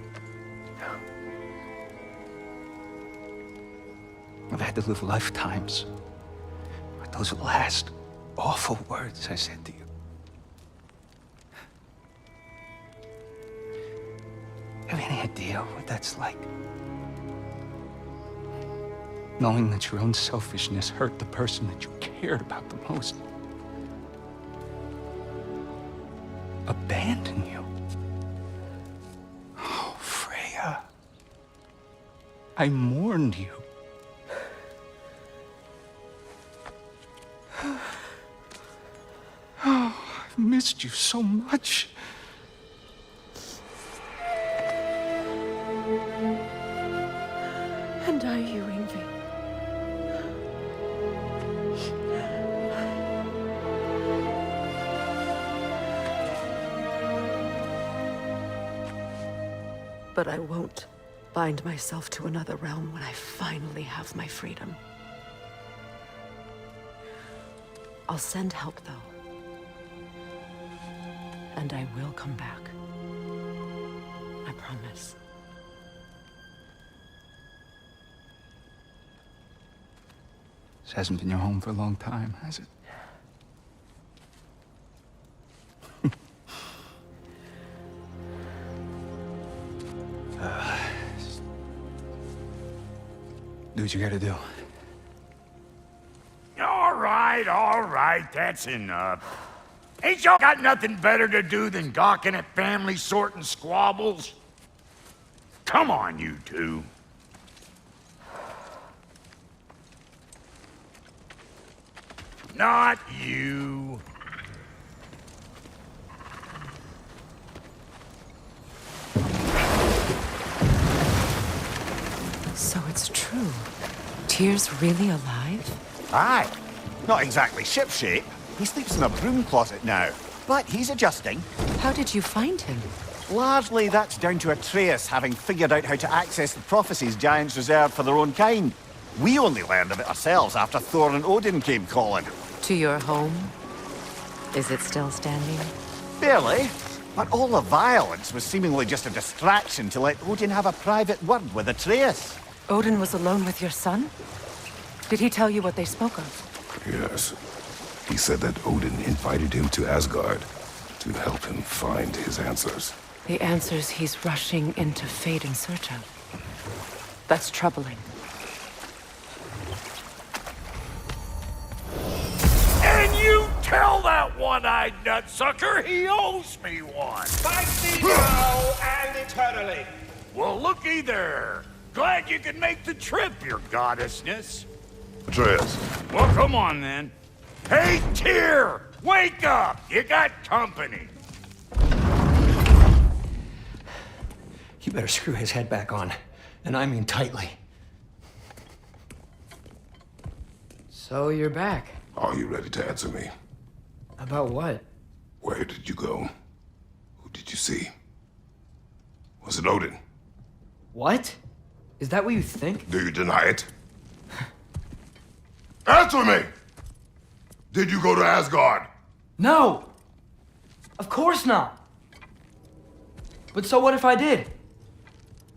I've had to live lifetimes with those last awful words I said to you. Have any idea what that's like? Knowing that your own selfishness hurt the person that you cared about the most. Abandon you. Oh, Freya. I mourned you. Oh, I've missed you so much. And I you, Yngvi. But I won't bind myself to another realm when I finally have my freedom. I'll send help, though. And I will come back. I promise. This hasn't been your home for a long time, has it? Do what you gotta do. All right, that's enough. Ain't y'all got nothing better to do than gawking at family sorting squabbles? Come on, you two. Not you. So it's true. Tyr's really alive? Aye. Not exactly shipshape. He sleeps in a broom closet now. But he's adjusting. How did you find him? Largely that's down to Atreus having figured out how to access the prophecies giants reserved for their own kind. We only learned of it ourselves after Thor and Odin came calling. To your home? Is it still standing? Barely. But all the violence was seemingly just a distraction to let Odin have a private word with Atreus. Odin was alone with your son? Did he tell you what they spoke of? Yes. He said that Odin invited him to Asgard to help him find his answers. The answers he's rushing into fate in search of. That's troubling. And you tell that one-eyed nutsucker he owes me one. Fight me now and eternally. Well, looky there. Glad you can make the trip, your goddessness. Atreus. Well, come on then. Hey, Tyr! Wake up! You got company. You better screw his head back on. And I mean tightly. So you're back. Are you ready to answer me? About what? Where did you go? Who did you see? Was it Odin? What? Is that what you think? Do you deny it? Answer me! Did you go to Asgard? No! Of course not! But so what if I did?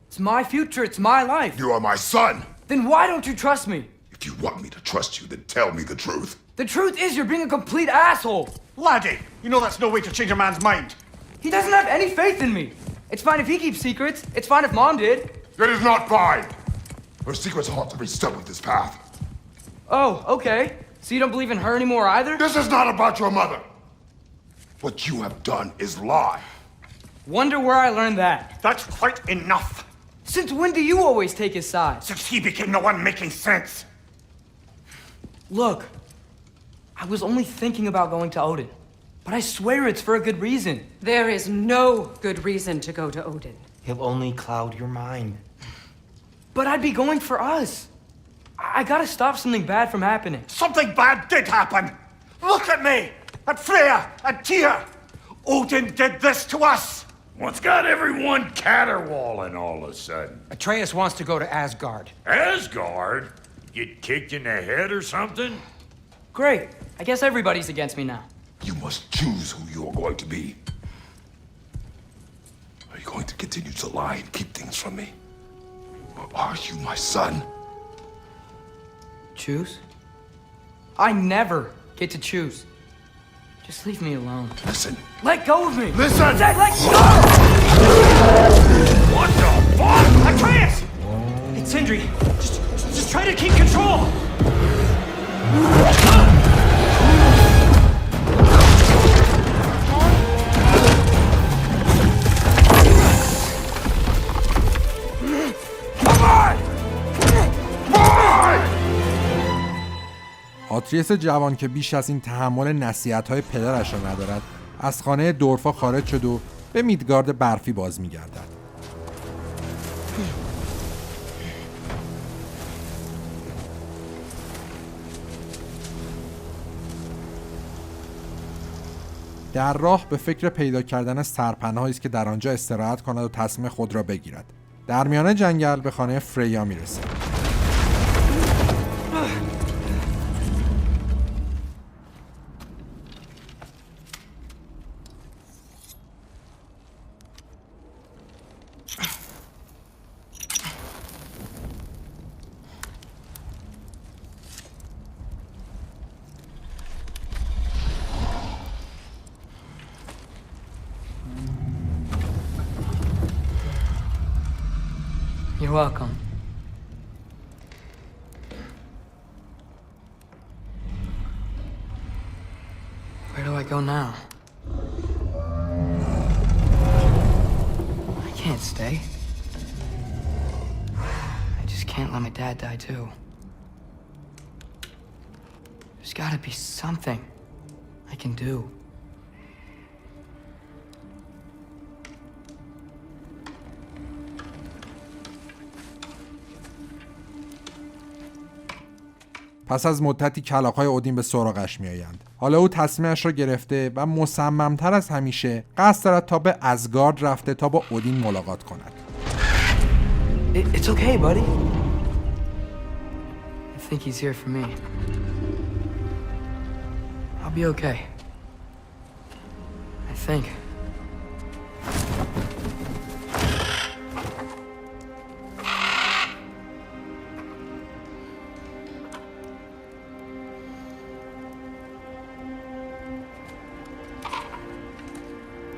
It's my future, it's my life. You are my son! Then why don't you trust me? If you want me to trust you, then tell me the truth. The truth is you're being a complete asshole! Laddie, you know that's no way to change a man's mind. He doesn't have any faith in me. It's fine if he keeps secrets. It's fine if Mom did. It is not fine! Her secrets haunt to be stuck with this path. Oh, okay. So you don't believe in her anymore either? This is not about your mother! What you have done is lie. Wonder where I learned that. That's quite enough. Since when do you always take his side? Since he became the one making sense. Look, I was only thinking about going to Odin, but I swear it's for a good reason. There is no good reason to go to Odin. He'll only cloud your mind. But I'd be going for us. I gotta stop something bad from happening. Something bad did happen. Look at me, at Freya, and Tyr. Odin did this to us. What's got everyone caterwauling all of a sudden? Atreus wants to go to Asgard. Asgard? Get kicked in the head or something? Great. I guess everybody's against me now. You must choose who you are going to be. Are you going to continue to lie and keep things from me? Or are you my son? Choose? I never get to choose. Just leave me alone. Listen. Let go of me! Listen! I said let go! What the fuck? Atreus! It's Sindri. Just try to keep control. آتریس جوان که بیش از این تحمل نصیحت‌های پدرش را ندارد، از خانه دورفا خارج شد و به میدگارد برفی باز می‌گردد. در راه به فکر پیدا کردن سرپناهی است که در آنجا استراحت کند و تصمیم خود را بگیرد. در میان جنگل به خانه فریا می‌رسد. You're welcome. Where do I go now? I can't stay. I just can't let my dad die too. There's gotta be something I can do. پس از مدتی کلاغ‌های اودین به سراغش می‌آیند. حالا او تصمیمش را گرفته و مصمم‌تر از همیشه قصد دارد تا به اسگارد رفته تا با اودین ملاقات کند. It's okay, buddy. I think he's here for me. I'll be okay. I think.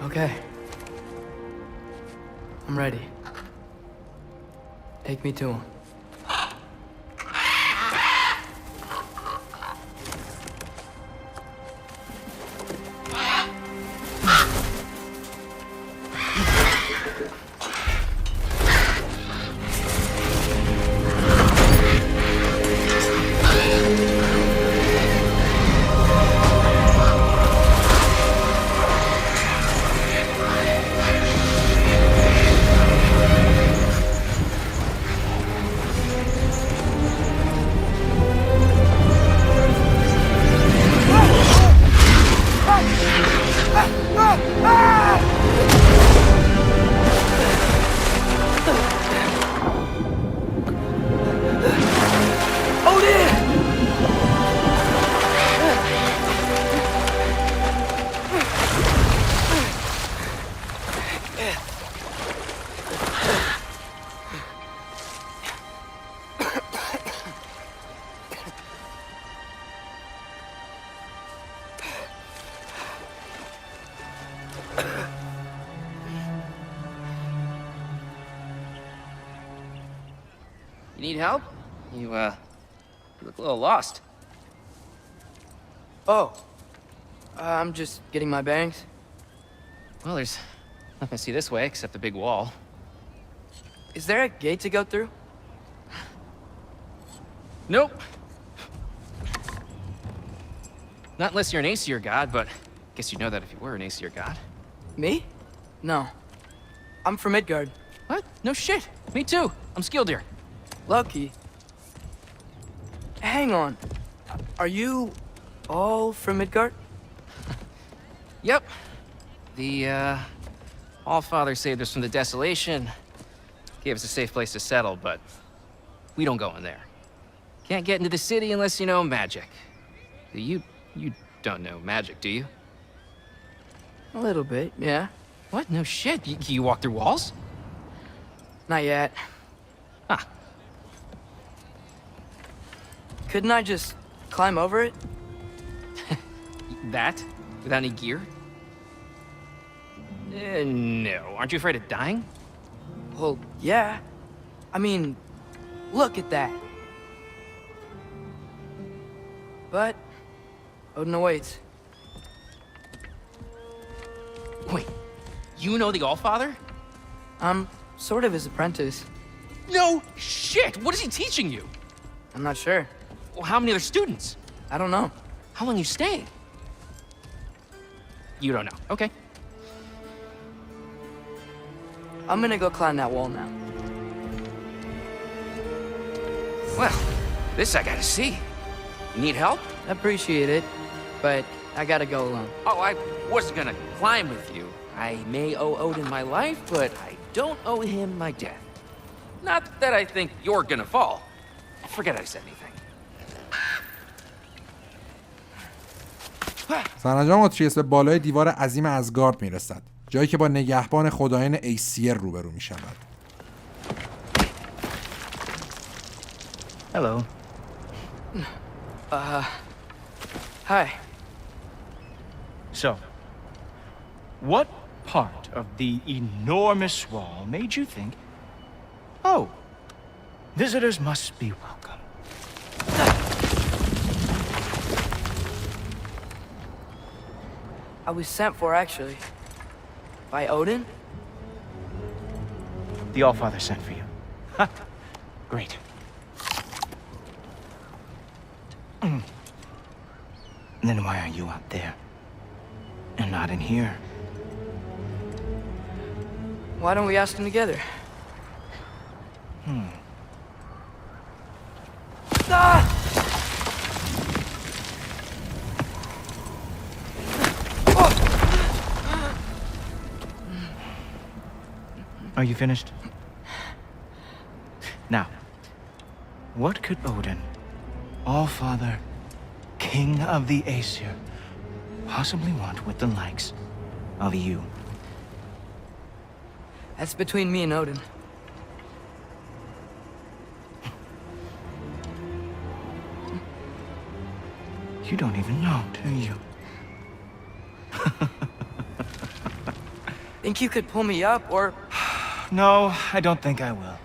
Okay. I'm ready. Take me to him. You need help? You look a little lost. Oh. I'm just getting my bearings. Well, there's nothing to see this way except the big wall. Is there a gate to go through? Nope. Not unless you're an Aesir god, but I guess you'd know that if you were an Aesir god. Me? No. I'm from Midgard. What? No shit. Me too. I'm skilled here. Lucky. Hang on. Are you all from Midgard? Yep. The, Allfather saved us from the desolation. Gave us a safe place to settle, but we don't go in there. Can't get into the city unless you know magic. You don't know magic, do you? A little bit, yeah. What? No shit. You walk through walls? Not yet. Huh. Couldn't I just climb over it? That? Without any gear? No. Aren't you afraid of dying? Well, yeah. I mean, look at that. But Odin awaits. Wait, you know the Allfather? I'm sort of his apprentice. No shit! What is he teaching you? I'm not sure. Well, how many other students? I don't know. How long you staying? You don't know. Okay. I'm gonna go climb that wall now. Well, this I gotta see. You need help? Appreciate it, but I gotta go alone. Oh, I wasn't gonna climb with you. I may owe Odin my life, but I don't owe him my death. Not that I think you're gonna fall. Forget I said anything. سرانجام آتریس به بالای دیوار عظیم ازگارد میرسد، جایی که با نگهبان خدایان ایسیر روبرو می شود. Hello. Hi. So, what part of the enormous wall made you think, oh, visitors must be welcome? I was sent for, actually. By Odin? The Allfather sent for you. Ha! Great. Then why are you out there? And not in here? Why don't we ask them together? Ah! Are you finished? Now, what could Odin, Allfather, King of the Aesir, possibly want with the likes of you? That's between me and Odin. You don't even know, do you? Think you could pull me up, or... No, I don't think I will.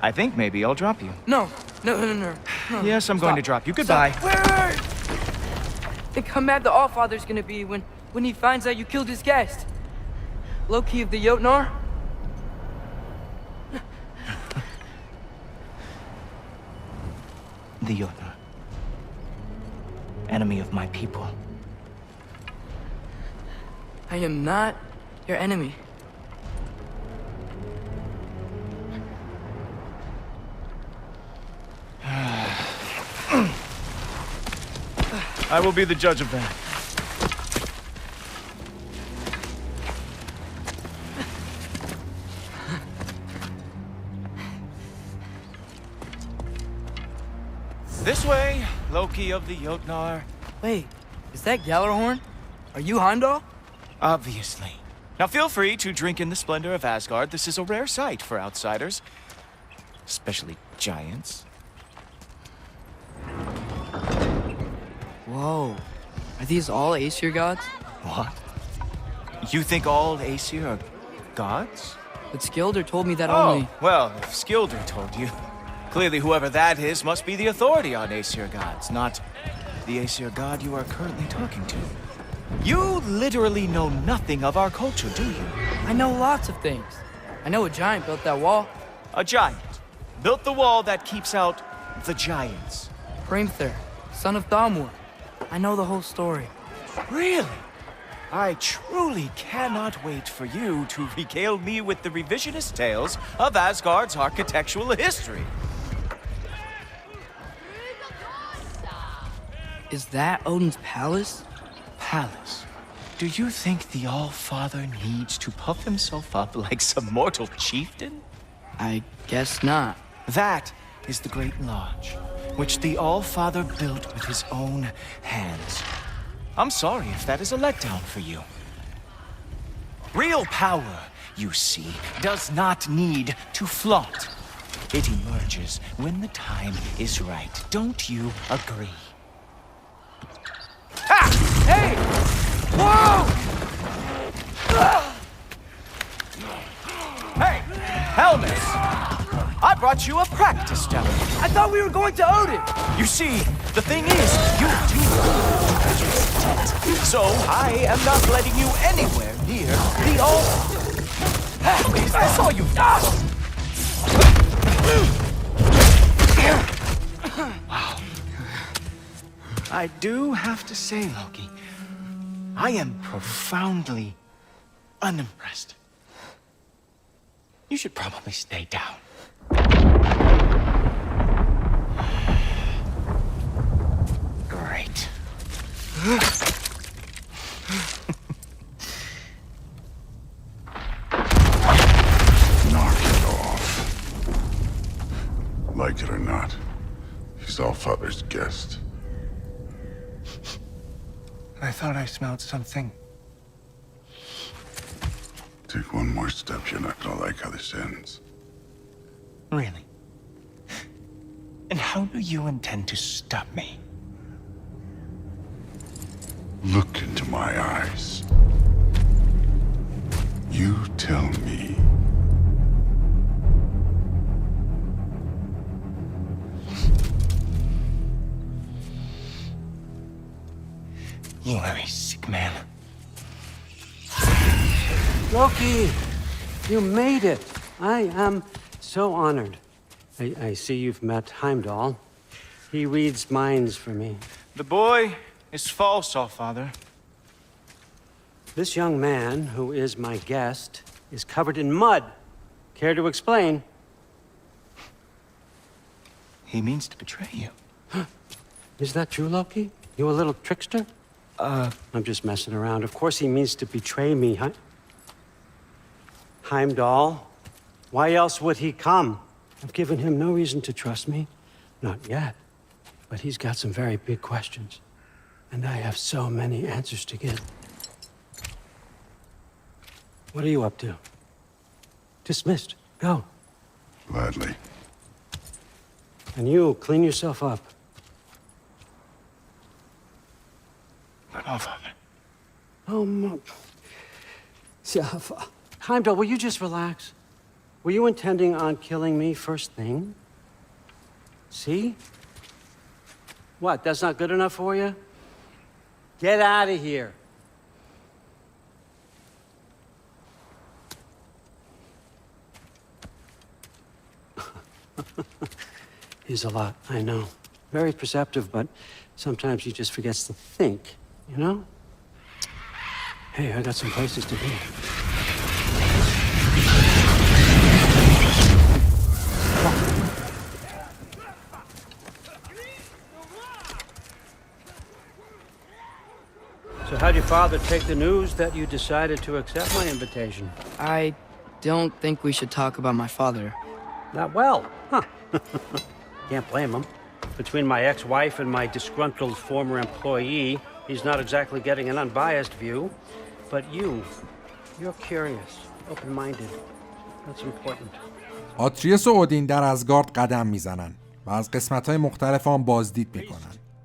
I think maybe I'll drop you. No. Yes, I'm going to drop you. Goodbye. Wait. Think how mad the Allfather's gonna be when he finds out you killed his guest. Loki of the Jotnar? The Jotnar. Enemy of my people. I am not your enemy. I will be the judge of that. This way, Loki of the Jotnar. Wait, is that Gjallarhorn? Are you Heimdall? Obviously. Now feel free to drink in the splendor of Asgard. This is a rare sight for outsiders. Especially giants. Whoa. Are these all Aesir gods? What? You think all Aesir are gods? But Skilder told me that only... Oh, well, if Skilder told you, clearly whoever that is must be the authority on Aesir gods, not the Aesir god you are currently talking to. You literally know nothing of our culture, do you? I know lots of things. I know a giant built that wall. A giant built the wall that keeps out the giants. Hrimthur, son of Thamur. I know the whole story. Really? I truly cannot wait for you to regale me with the revisionist tales of Asgard's architectural history. Is that Odin's palace? Palace? Do you think the All-Father needs to puff himself up like some mortal chieftain? I guess not. That is the Great Lodge, which the All-Father built with his own hands. I'm sorry if that is a letdown for you. Real power, you see, does not need to flaunt. It emerges when the time is right. Don't you agree? Ha! Hey! Whoa! Hey, helmets! I brought you a practice demo. I thought we were going to Odin! You see, the thing is, you do so I am not letting you anywhere near the altar. I saw you. Wow. I do have to say, Loki, I am profoundly unimpressed. You should probably stay down. Great. Knock it off. Like it or not, he's All-Father's guest. I thought I smelled something. Take one more step, you're not gonna like how this ends. Really? And how do you intend to stop me? Look into my eyes. You tell me. You are a sick man. Loki! You made it! I am so honored. I see you've met Heimdall. He reads minds for me. The boy is false, All-Father. This young man, who is my guest, is covered in mud. Care to explain? He means to betray you. Is that true, Loki? You a little trickster? I'm just messing around. Of course he means to betray me, huh? Heimdall? Why else would he come? I've given him no reason to trust me. Not yet. But he's got some very big questions. And I have so many answers to give. What are you up to? Dismissed. Go. Gladly. And you, clean yourself up. But All-Father. Oh, no. Heimdall, will you just relax? Were you intending on killing me first thing? See? What, that's not good enough for you? Get out of here. He's a lot, I know. Very perceptive, but sometimes he just forgets to think, you know? Hey, I got some places to be. So how'd your father take the news that you decided to accept my invitation? I don't think we should talk about my father. Not well, huh? Can't blame him. Between my ex-wife and my disgruntled former employee, he's not exactly getting an unbiased view. But you're curious, open-minded. That's important. آتریس و اودین در اسگارد قدم میزنن و از قسمت‌های مختلف آن بازدید میکنن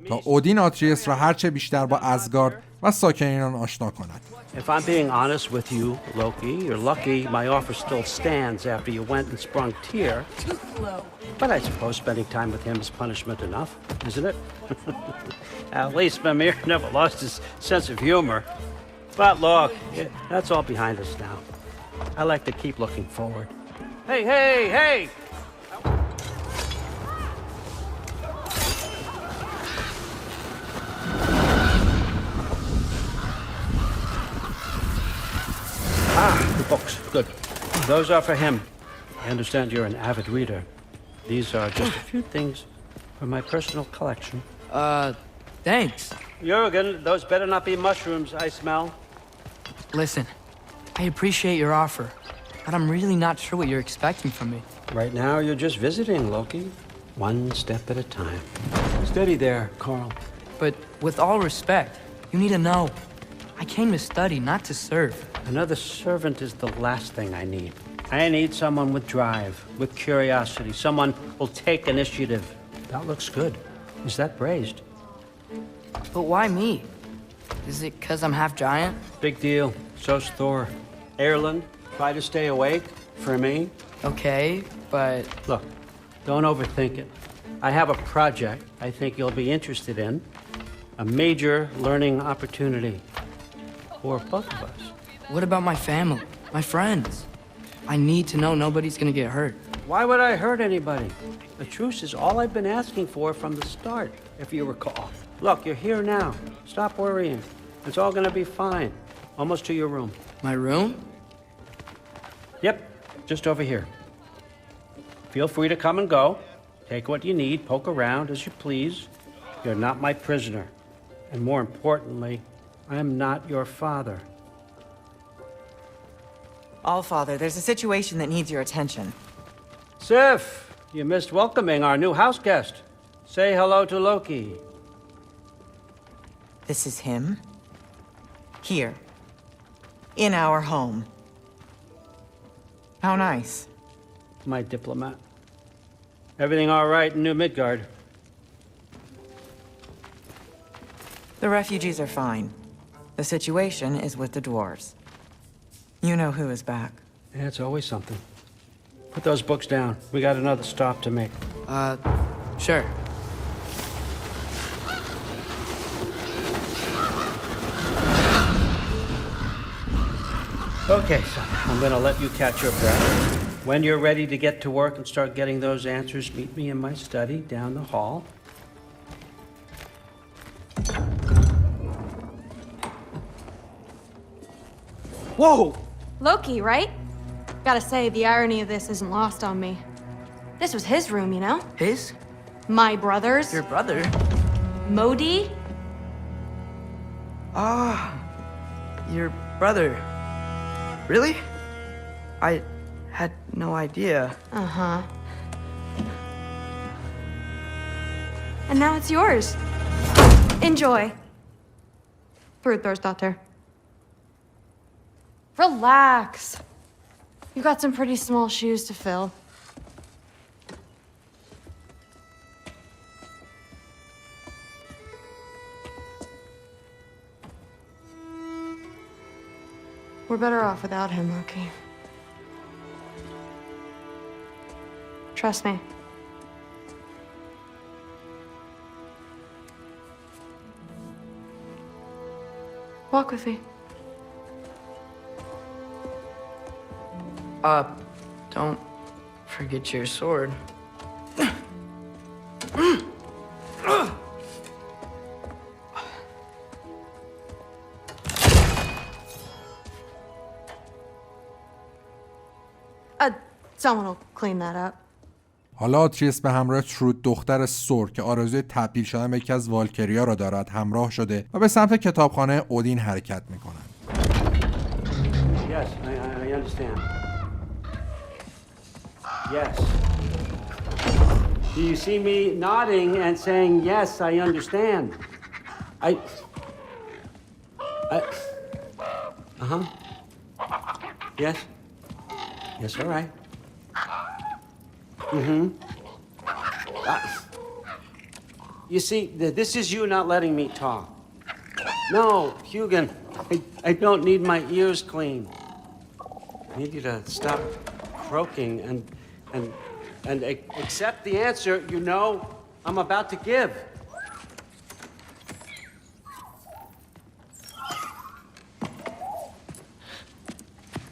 تا اودین آتریس را هرچه بیشتر با اسگارد و ساکنین آن آشنا کند. If I'm being honest with you, Loki, you're lucky my offer still stands after you went and sprung Tyr. But I suppose spending time with him is punishment enough, isn't it? At least Mimir never lost his sense of humor. But look, that's all behind us now. I like to keep looking forward. Hey! The books. Good. Those are for him. I understand you're an avid reader. These are just a few things from my personal collection. Thanks. Jurgen, those better not be mushrooms I smell. Listen, I appreciate your offer, but I'm really not sure what you're expecting from me. Right now, you're just visiting, Loki. One step at a time. Steady there, Carl. But with all respect, you need to know, I came to study, not to serve. Another servant is the last thing I need. I need someone with drive, with curiosity, someone who'll take initiative. That looks good. Is that praised? But why me? Is it because I'm half giant? Big deal. So's Thor. Erland, try to stay awake for me. Okay, but... Look, don't overthink it. I have a project I think you'll be interested in. A major learning opportunity. For both of us. What about my family? My friends? I need to know nobody's gonna get hurt. Why would I hurt anybody? A truce is all I've been asking for from the start, if you recall. Look, you're here now. Stop worrying. It's all gonna be fine. Almost to your room. My room? Yep, just over here. Feel free to come and go. Take what you need, poke around as you please. You're not my prisoner. And more importantly, I am not your father. Allfather, there's a situation that needs your attention. Sif, you missed welcoming our new house guest. Say hello to Loki. This is him? Here. In our home. How nice. My diplomat. Everything all right in New Midgard? The refugees are fine. The situation is with the dwarves. You know who is back. Yeah, it's always something. Put those books down. We got another stop to make. Sure. Okay, son. I'm gonna let you catch your breath. When you're ready to get to work and start getting those answers, meet me in my study down the hall. Whoa! Loki, right? Gotta say, the irony of this isn't lost on me. This was his room, you know? His? My brother's. Your brother? Modi? Ah, your brother. Really? I had no idea. Uh-huh. And now it's yours. Enjoy. Brudbørsdatter. Relax. You got some pretty small shoes to fill. We're better off without him, Loki. Trust me. Walk with me. Don't forget your sword. Someone will clean that up. حالا آتریس به همراه ترود دختر سور که آرزوی تبدیل شدن به یکی از والکریا را دارد همراه شده و به سمت کتابخانه اودین حرکت می‌کنند. Yes, I understand. Yes. Do you see me nodding and saying, yes, I understand? Uh-huh. Yes? Yes, all right. Mm-hmm. You see, this is you not letting me talk. No, Hugin, I don't need my ears cleaned. I need you to stop croaking and accept the answer you know I'm about to give.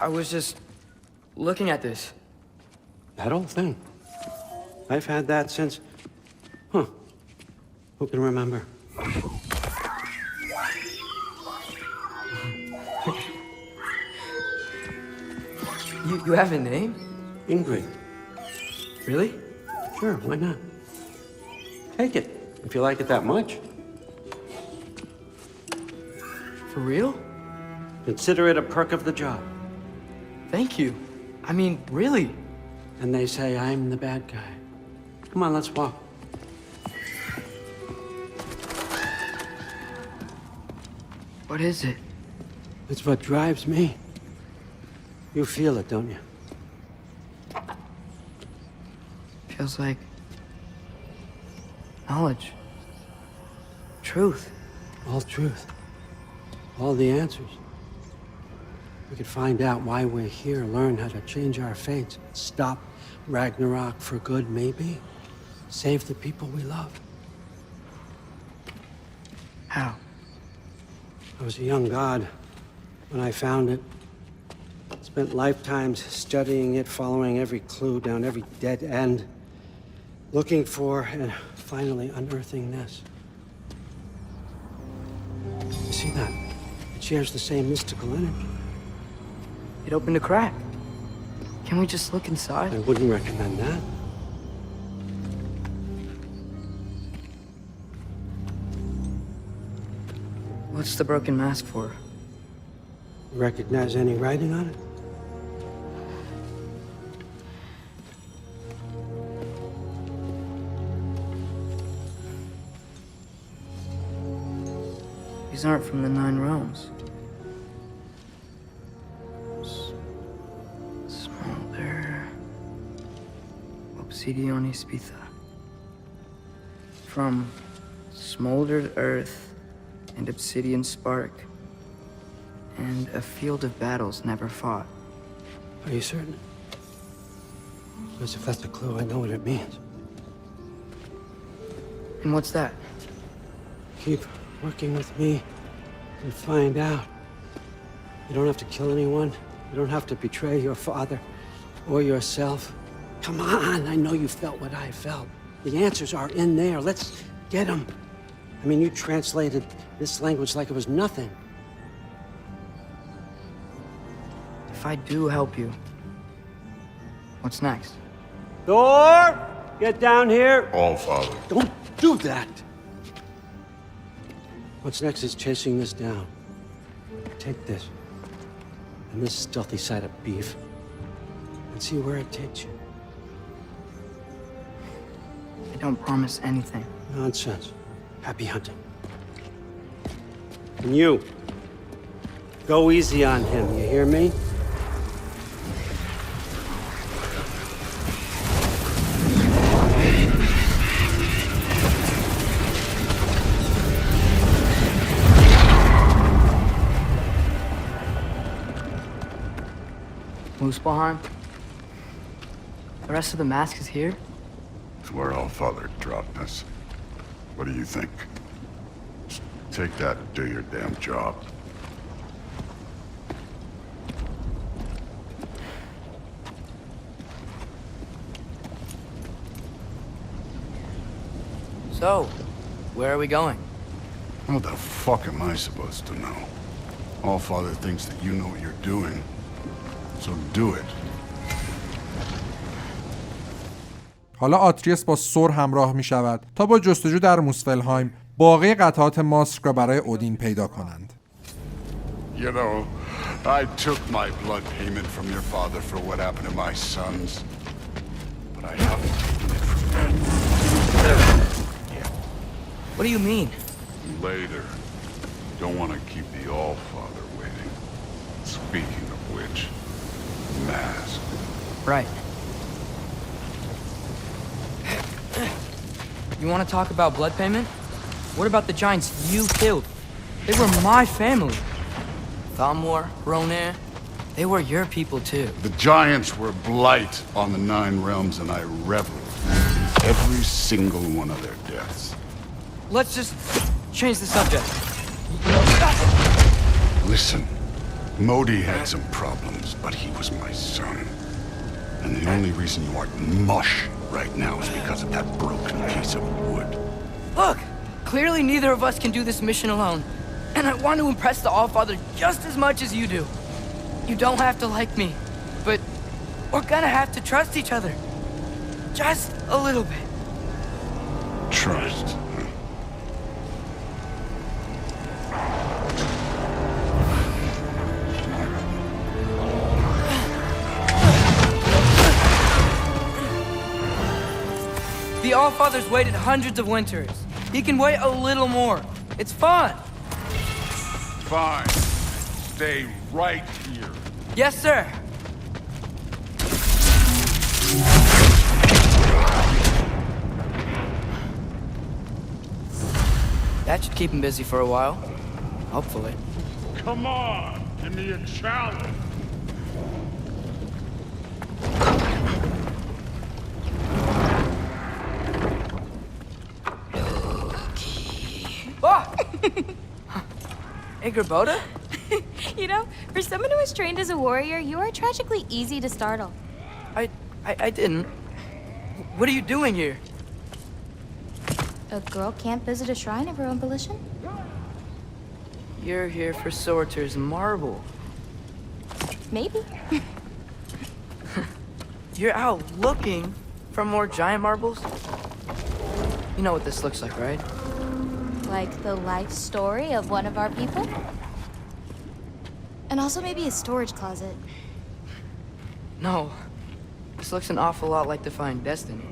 I was just looking at this. That old thing. I've had that since... Huh. Who can remember? You have a name? Ingrid. Really? Sure, why not? Take it, if you like it that much. For real? Consider it a perk of the job. Thank you. I mean, really. And they say I'm the bad guy. Come on, let's walk. What is it? It's what drives me. You feel it, don't you? Feels like knowledge. Truth. All truth. All the answers. We could find out why we're here, learn how to change our fates, stop Ragnarok for good, maybe. Save the people we love. How? I was a young god when I found it. Spent lifetimes studying it, following every clue down every dead end, looking for and finally unearthing this. You see that? It shares the same mystical energy. It opened a crack. Can we just look inside? I wouldn't recommend that. What's the broken mask for? Recognize any writing on it? These aren't from the Nine Realms. Smolder. Obsidion Ispitha. From smoldered earth and obsidian spark, and a field of battles never fought. Are you certain? Because if that's a clue, I know what it means. And what's that? Keep working with me and find out. You don't have to kill anyone. You don't have to betray your father or yourself. Come on, I know you felt what I felt. The answers are in there. Let's get them. I mean, you translated this language like it was nothing. If I do help you, what's next? Thor! Get down here! All Father. Don't do that! What's next is chasing this down. Take this, and this stealthy side of beef, and see where it takes you. I don't promise anything. Nonsense. Happy hunting. And you, go easy on him, you hear me? Muspelheim? The rest of the mask is here? It's where All Father dropped us. What do you think? Just take that and do your damn job. So, where are we going? What the fuck am I supposed to know? All Father thinks that you know what you're doing. So do it. حالا آتریس با سور همراه می شود تا با جستجو در موسفلهایم باقی قطعات ماسک را برای اودین پیدا کنند. You know, I took my blood payment from your father for what happened to my sons. But I haven't taken it from them. What do you mean? Later. Don't want to keep the Allfather waiting. Speaking of which, mask. Right. You want to talk about blood payment? What about the giants you killed? They were my family. Thamor, Ronair, they were your people too. The giants were blight on the Nine Realms, and I reveled in every single one of their deaths. Let's just change the subject. Listen, Modi had some problems, but he was my son. And the only reason you aren't mush right now is because of that broken piece of wood. Look, clearly neither of us can do this mission alone. And I want to impress the Allfather just as much as you do. You don't have to like me, but we're gonna have to trust each other. Just a little bit. Trust. The Allfather's waited hundreds of winters. He can wait a little more. It's fun. Fine. Stay right here. Yes, sir. That should keep him busy for a while. Hopefully. Come on, give me a challenge. Hey, Gerboda? You know, for someone who was trained as a warrior, you are tragically easy to startle. I didn't. What are you doing here? A girl can't visit a shrine of her own volition? You're here for Sorter's marble. Maybe. You're out looking for more giant marbles? You know what this looks like, right? Like the life story of one of our people? And also maybe a storage closet. No. This looks an awful lot like Defying Destiny.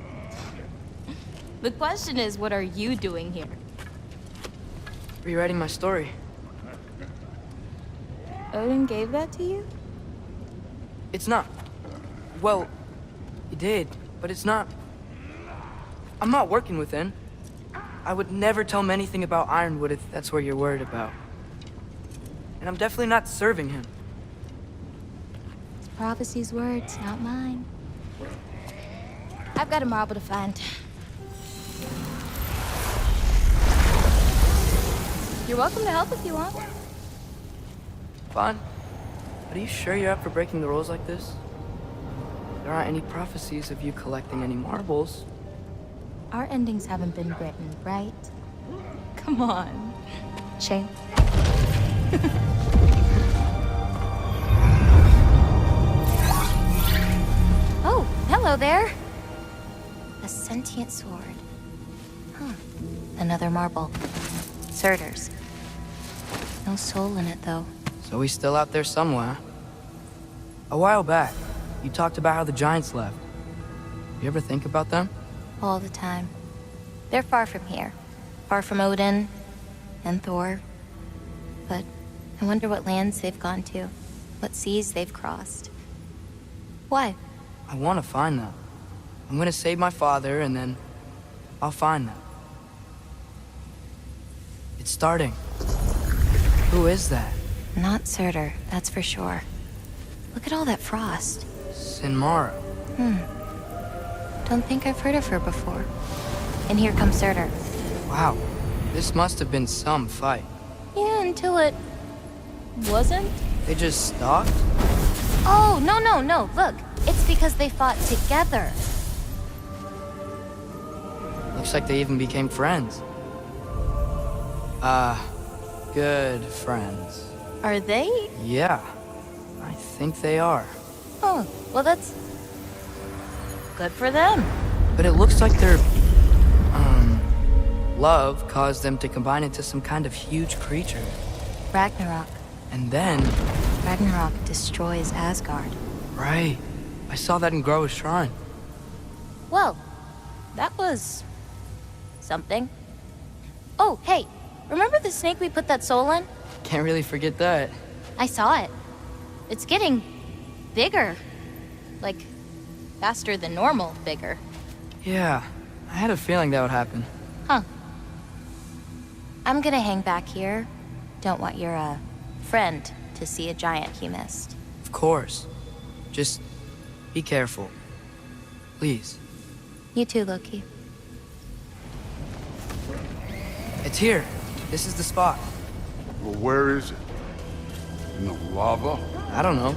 The question is, what are you doing here? Rewriting my story. Odin gave that to you? It's not. Well, he did, but it's not. I'm not working with him. I would never tell him anything about Ironwood if that's what you're worried about. And I'm definitely not serving him. It's prophecy's words, not mine. I've got a marble to find. You're welcome to help if you want. Fine. But are you sure you're up for breaking the rules like this? There aren't any prophecies of you collecting any marbles. Our endings haven't been written, right? Come on. Shame. Oh, hello there. A sentient sword. Huh. Another marble. Surtur's. No soul in it, though. So he's still out there somewhere. A while back, you talked about how the giants left. You ever think about them? All the time. They're far from here. Far from Odin and Thor. But I wonder what lands they've gone to. What seas they've crossed. Why? I want to find them. I'm gonna save my father, and then I'll find them. It's starting. Who is that? Not Surtur, that's for sure. Look at all that frost. Sinmara. Don't think I've heard of her before. And here comes Surtur. Wow. This must have been some fight. Yeah, until it... wasn't? They just stopped? Oh, no. Look, it's because they fought together. Looks like they even became friends. Good friends. Are they? Yeah. I think they are. Oh, well that's... good for them. But it looks like their... love caused them to combine into some kind of huge creature. Ragnarok. And then... Ragnarok destroys Asgard. Right. I saw that in Groa's shrine. Well, that was... something. Oh, hey, remember the snake we put that soul in? Can't really forget that. I saw it. It's getting bigger. Like, faster than normal bigger. Yeah, I had a feeling that would happen. Huh. I'm gonna hang back here. Don't want your, friend to see a giant he missed. Of course. Just be careful. Please. You too, Loki. It's here. This is the spot. Well, where is it? In the lava? I don't know.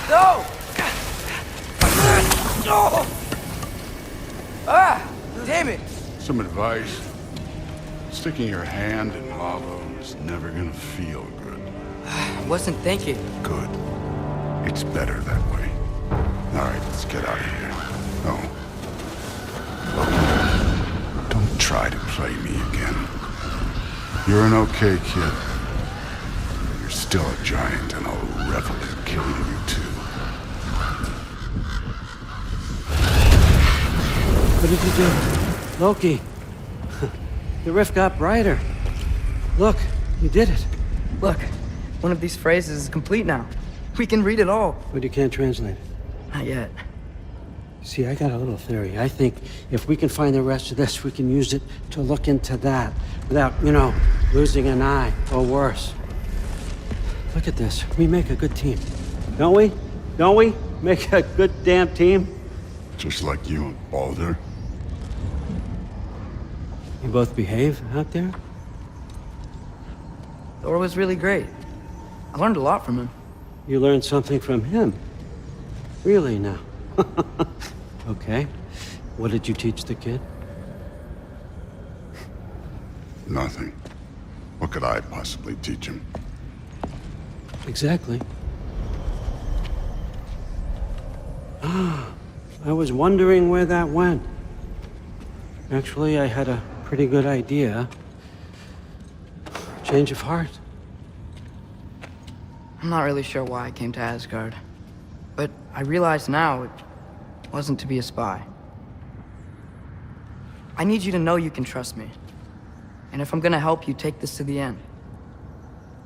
No! Ah! Damn it! Some advice. Sticking your hand in lava is never gonna feel good. I wasn't thinking. Good. It's better that way. All right, let's get out of here. Oh. Look, don't try to play me again. You're an okay kid. You're still a giant, and I'll revel in killing you too. What did you do? Loki. The rift got brighter. Look, you did it. Look, one of these phrases is complete now. We can read it all. But you can't translate it. Not yet. See, I got a little theory. I think if we can find the rest of this, we can use it to look into that without, losing an eye or worse. Look at this. We make a good team. Don't we? Don't we? Make a good damn team? Just like you and Baldur. You both behave out there? Thor was really great. I learned a lot from him. You learned something from him? Really now? Okay. What did you teach the kid? Nothing. What could I possibly teach him? Exactly. I was wondering where that went. Actually, I had a pretty good idea. Change of heart. I'm not really sure why I came to Asgard. But I realize now it wasn't to be a spy. I need you to know you can trust me. And if I'm gonna help you take this to the end,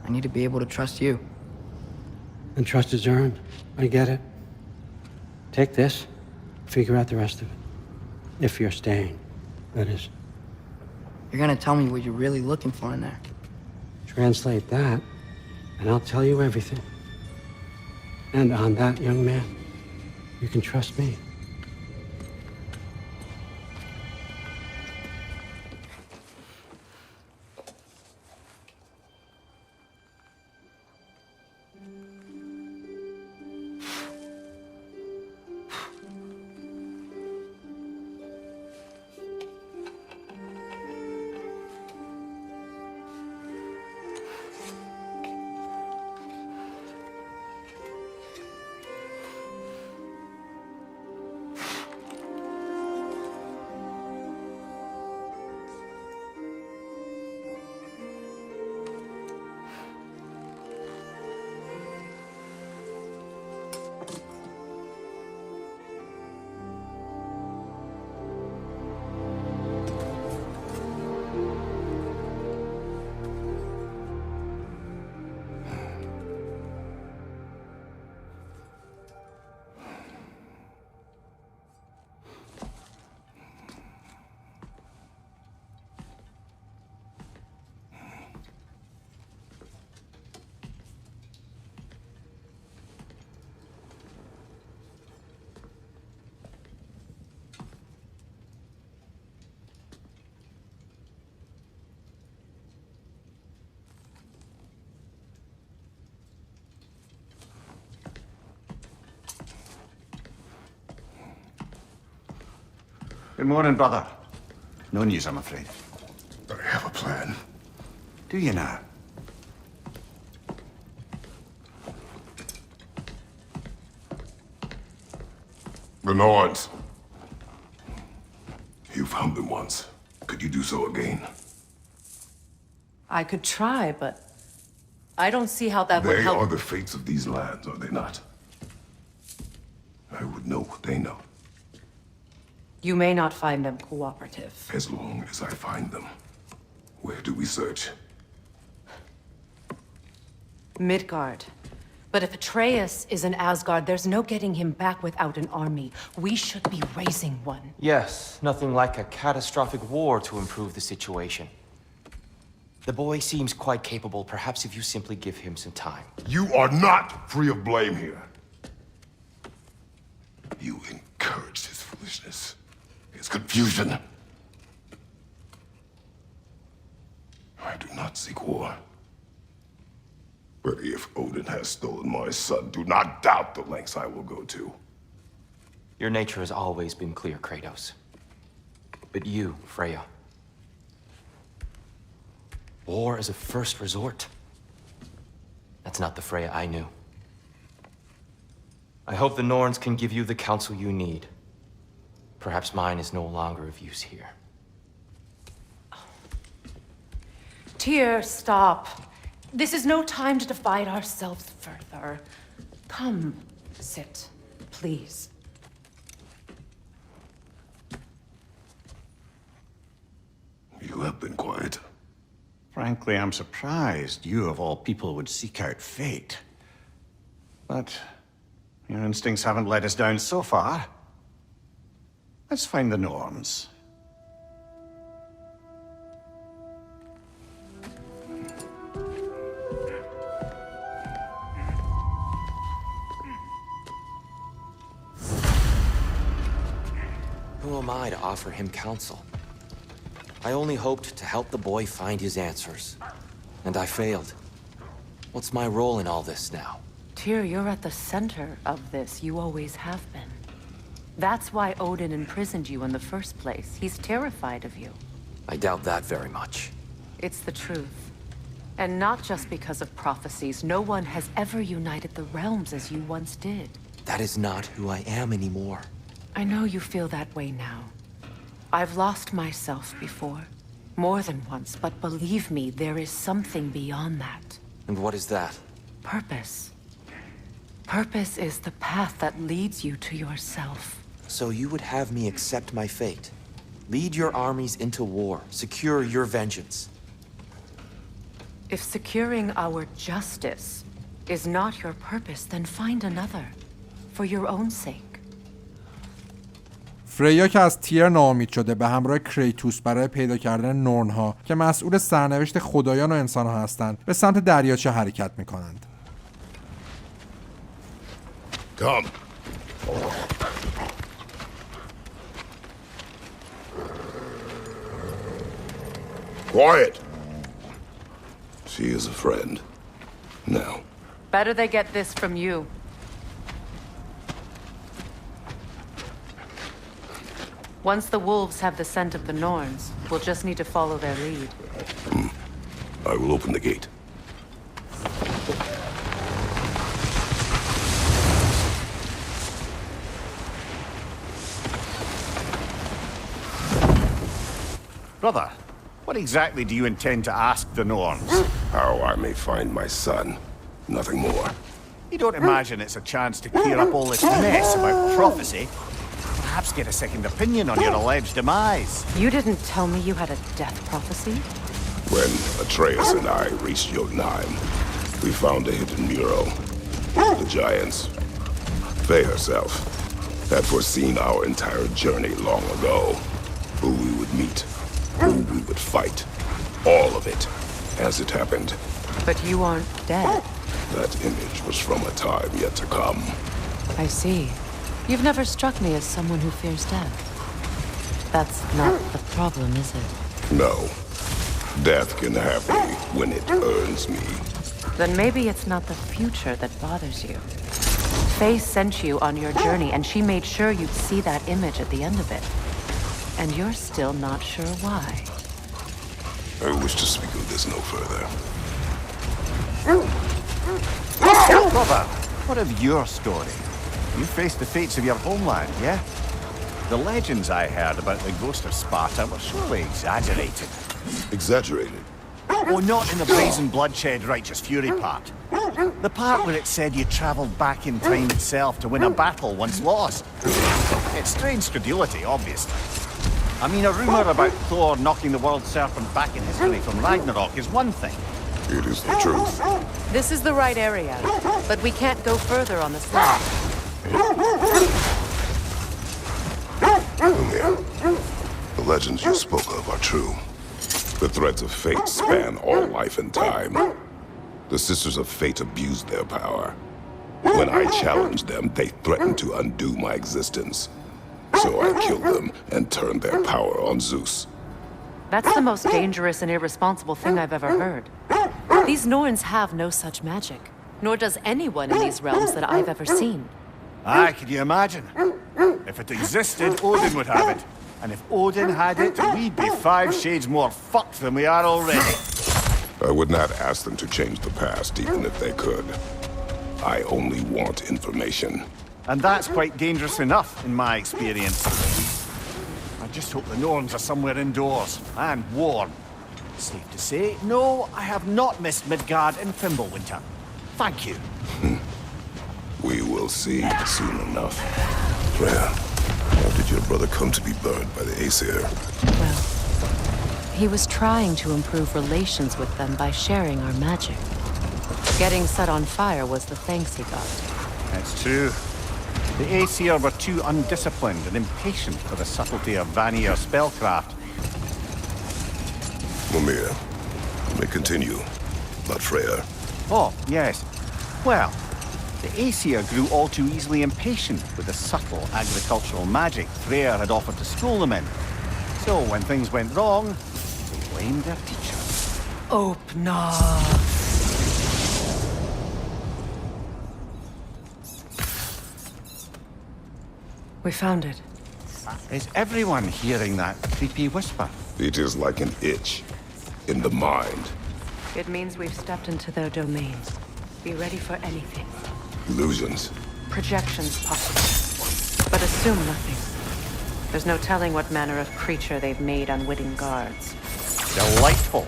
I need to be able to trust you. And trust is earned. I get it. Take this, figure out the rest of it. If you're staying, that is. You're gonna tell me what you're really looking for in there. Translate that, and I'll tell you everything. And on that, young man, you can trust me. Good morning, brother. No news, I'm afraid. I have a plan. Do you now? The Nords. You found them once. Could you do so again? I could try, but I don't see how that would They help. are the fates of these lands, are they not? I would know what they know. You may not find them cooperative. As long as I find them. Where do we search? Midgard. But if Atreus is in Asgard, there's no getting him back without an army. We should be raising one. Yes, nothing like a catastrophic war to improve the situation. The boy seems quite capable. Perhaps if you simply give him some time. You are not free of blame here. You encouraged his foolishness, his confusion. I do not seek war. But if Odin has stolen my son, do not doubt the lengths I will go to. Your nature has always been clear, Kratos. But you, Freya. War is a first resort. That's not the Freya I knew. I hope the Norns can give you the counsel you need. Perhaps mine is no longer of use here. Tyr, stop. This is no time to divide ourselves further. Come, sit, please. You have been quiet. Frankly, I'm surprised you, of all people, would seek out fate. But your instincts haven't let us down so far. Let's find the Norns. Who am I to offer him counsel? I only hoped to help the boy find his answers. And I failed. What's my role in all this now? Tyr, you're at the center of this. You always have been. That's why Odin imprisoned you in the first place. He's terrified of you. I doubt that very much. It's the truth. And not just because of prophecies. No one has ever united the realms as you once did. That is not who I am anymore. I know you feel that way now. I've lost myself before. More than once, but believe me, there is something beyond that. And what is that? Purpose. Purpose is the path that leads you to yourself. So you would have me accept my fate? Lead your armies into war, secure your vengeance. If securing our justice is not your purpose, then find another. For your own sake. فریا که از تیر ناامید شده به همراه کریتوس برای پیدا کردن نورنها که مسئول سرنوشت خدایان و انسانها هستند به سمت دریاچه حرکت میکنند. Come. Quiet. She is a friend. Now. Better they get this from you. Once the wolves have the scent of the Norns, we'll just need to follow their lead. I will open the gate. Brother, what exactly do you intend to ask the Norns? How I may find my son. Nothing more. You don't imagine it's a chance to clear up all this mess about prophecy? Perhaps get a second opinion on your alleged demise. You didn't tell me you had a death prophecy? When Atreus and I reached Jotunheim, we found a hidden mural. The giants, Faye herself, had foreseen our entire journey long ago. Who we would meet, who we would fight. All of it, as it happened. But you aren't dead. That image was from a time yet to come. I see. You've never struck me as someone who fears death. That's not the problem, is it? No. Death can have me when it earns me. Then maybe it's not the future that bothers you. Faye sent you on your journey, and she made sure you'd see that image at the end of it. And you're still not sure why. I wish to speak of this no further. Brother, what of your story? You faced the fates of your homeland, yeah? The legends I heard about the ghost of Sparta were surely exaggerated. Exaggerated? Oh, not in the brazen bloodshed righteous fury part. The part where it said you traveled back in time itself to win a battle once lost. It's strange credulity, obviously. I mean, a rumor about Thor knocking the world serpent back in history from Ragnarok is one thing. It is the truth. This is the right area, but we can't go further on the slab. The legends you spoke of are true. The threads of fate span all life and time. The Sisters of Fate abused their power. When I challenged them, they threatened to undo my existence. So I killed them and turned their power on Zeus. That's the most dangerous and irresponsible thing I've ever heard. These Norns have no such magic, nor does anyone in these realms that I've ever seen. Aye, can you imagine? If it existed, Odin would have it. And if Odin had it, we'd be 5 shades more fucked than we are already. I would not ask them to change the past, even if they could. I only want information. And that's quite dangerous enough, in my experience. I just hope the Norns are somewhere indoors, and warm. Safe to say, no, I have not missed Midgard and Fimbulwinter. Thank you. We will see soon enough. Freya, how did your brother come to be burned by the Aesir? Well, he was trying to improve relations with them by sharing our magic. Getting set on fire was the thanks he got. That's true. The Aesir were too undisciplined and impatient for the subtlety of Vanir spellcraft. Mimir, you may continue. Not Freya. Oh, yes. Well, the Aesir grew all too easily impatient with the subtle agricultural magic Freyr had offered to school them in. So when things went wrong, they blamed their teacher. Open up. We found it. Is everyone hearing that creepy whisper? It is like an itch in the mind. It means we've stepped into their domain. Be ready for anything. Illusions. Projections possible. But assume nothing. There's no telling what manner of creature they've made unwitting guards. Delightful.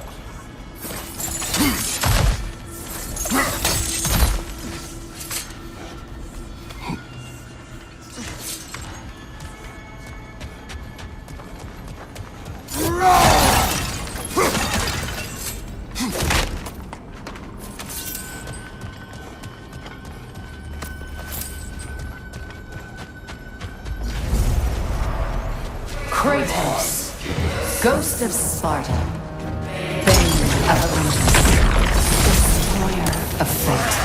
Kratos, ghost of Sparta, bane of Olympus, destroyer of fate,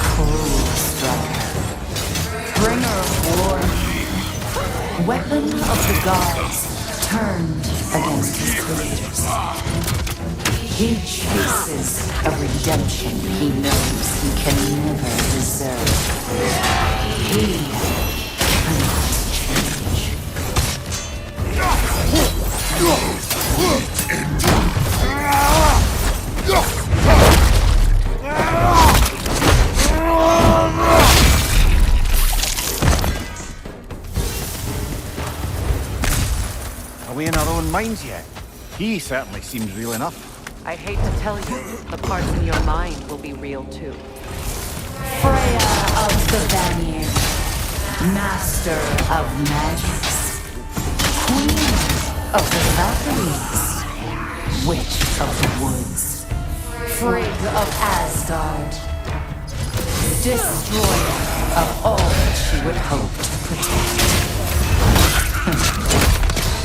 cruel striker, bringer of war, weapon of the gods, turned against his creators. He chases a redemption he knows he can never deserve. He cannot change. Are we in our own minds yet? He certainly seems real enough. I hate to tell you, the parts in your mind will be real too. Freya of the Vanir, master of magics, queen of the Valkyries, witch of the woods, Frigg of Asgard, destroyer of all that she would hope to protect.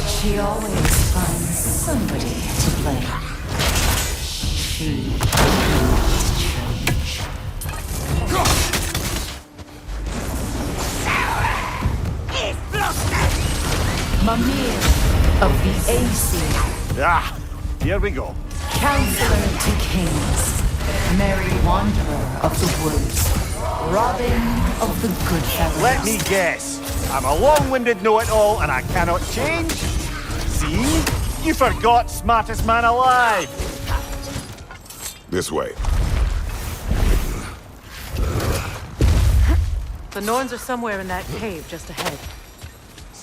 She always finds somebody to blame. She cannot change. Mimir of the Aesir. Ah, here we go. Counselor to kings. Merry wanderer of the woods. Robin of the good fellows. Let me guess. I'm a long-winded know-it-all and I cannot change? See? You forgot smartest man alive. This way. The Norns are somewhere in that cave just ahead.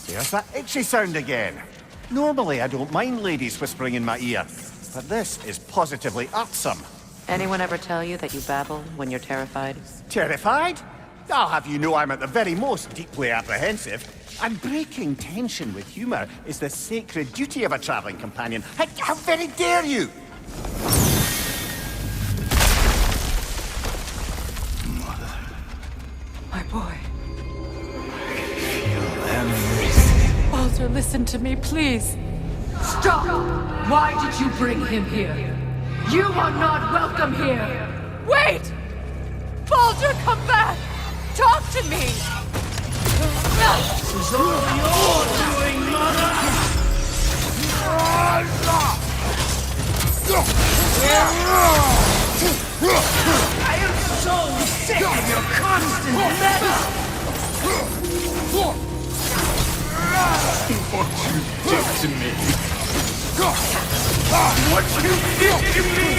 There's that itchy sound again. Normally I don't mind ladies whispering in my ear, but this is positively irksome. Anyone ever tell you that you babble when you're terrified? Terrified? I'll have you know I'm at the very most deeply apprehensive. And breaking tension with humor is the sacred duty of a traveling companion. How very dare you! My boy. Feel everything. Baldur, listen to me, please. Stop! Why did you bring him here? You are not welcome here! Wait! Baldur, come back! Talk to me! This is all your doing, mother! I am so sick of your constant meddling! What you did to me! What you did to me!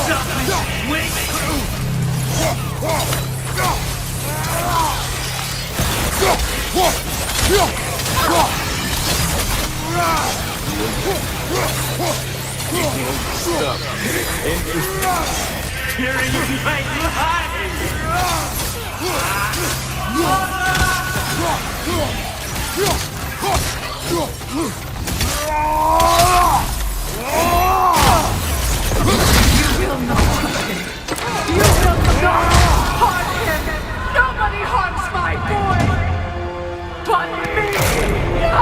Stop it! Wait! Stop. Tearing my life! You will not touch him! You will not harm him! Nobody harms my boy! But me! No!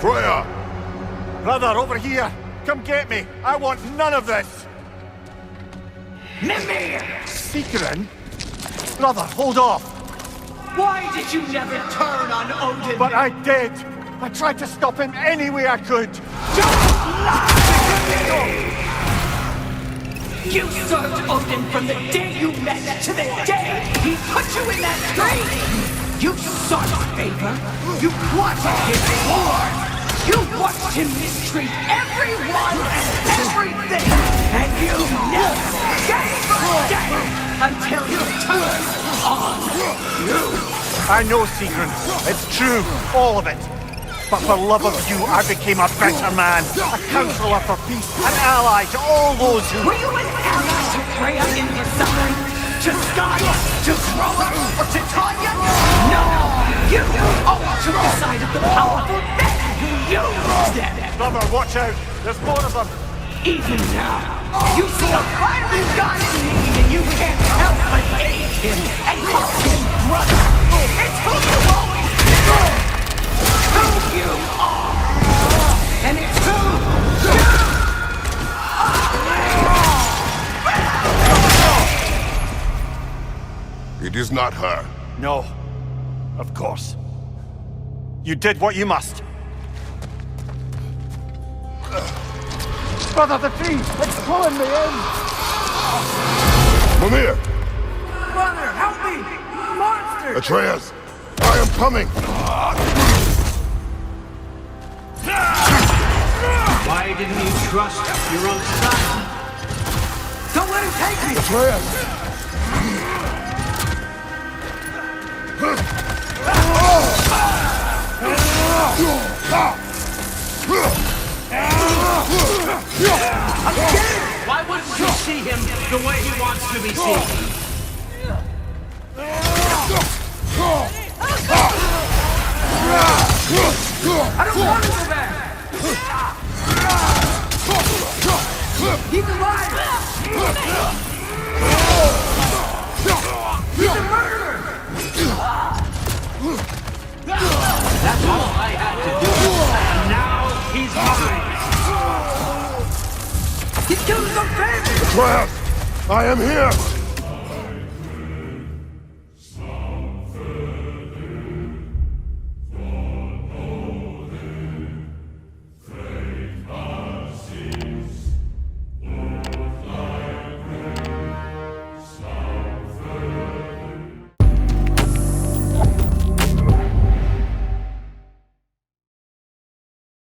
Freya! Brother, over here! Come get me! I want none of this! Mimir! Secret? Brother, hold off! Why did you never turn on Odin? But I did! I tried to stop him any way I could! You served Odin from the day you met to the day he put you in that grave! You sought favor! You wanted his reward! You watched him mistreat everyone and everything! And you never gave a damn until you turned on you! I know, Secret. It's true, all of it. But for love of you, I became a better man, a counselor for peace, an ally to all those who... Were you an ally to Freya in her suffering? To Skye? To Groa? Or to Tanya? No! You always took the side of the powerful men who used them! Brother, watch out! There's more of them! Even now, you see a fiery god in need and you can't help but hate him and call him brother! It's who you always been! Who you are! And it's who you are! It is not her. No. Of course. You did what you must. Brother, the tree! It's pulling me in! Mimir! Brother, help me! Monster! Atreus! I am coming! Why didn't you trust your own son? Don't let him take me! Atreus! I'm scared! Why wouldn't you see him the way he wants to be seen? I don't want to go back! He's alive! He's a murderer! That's all I had to do. And now he's mine! He killed his own family! Atreus! I am here!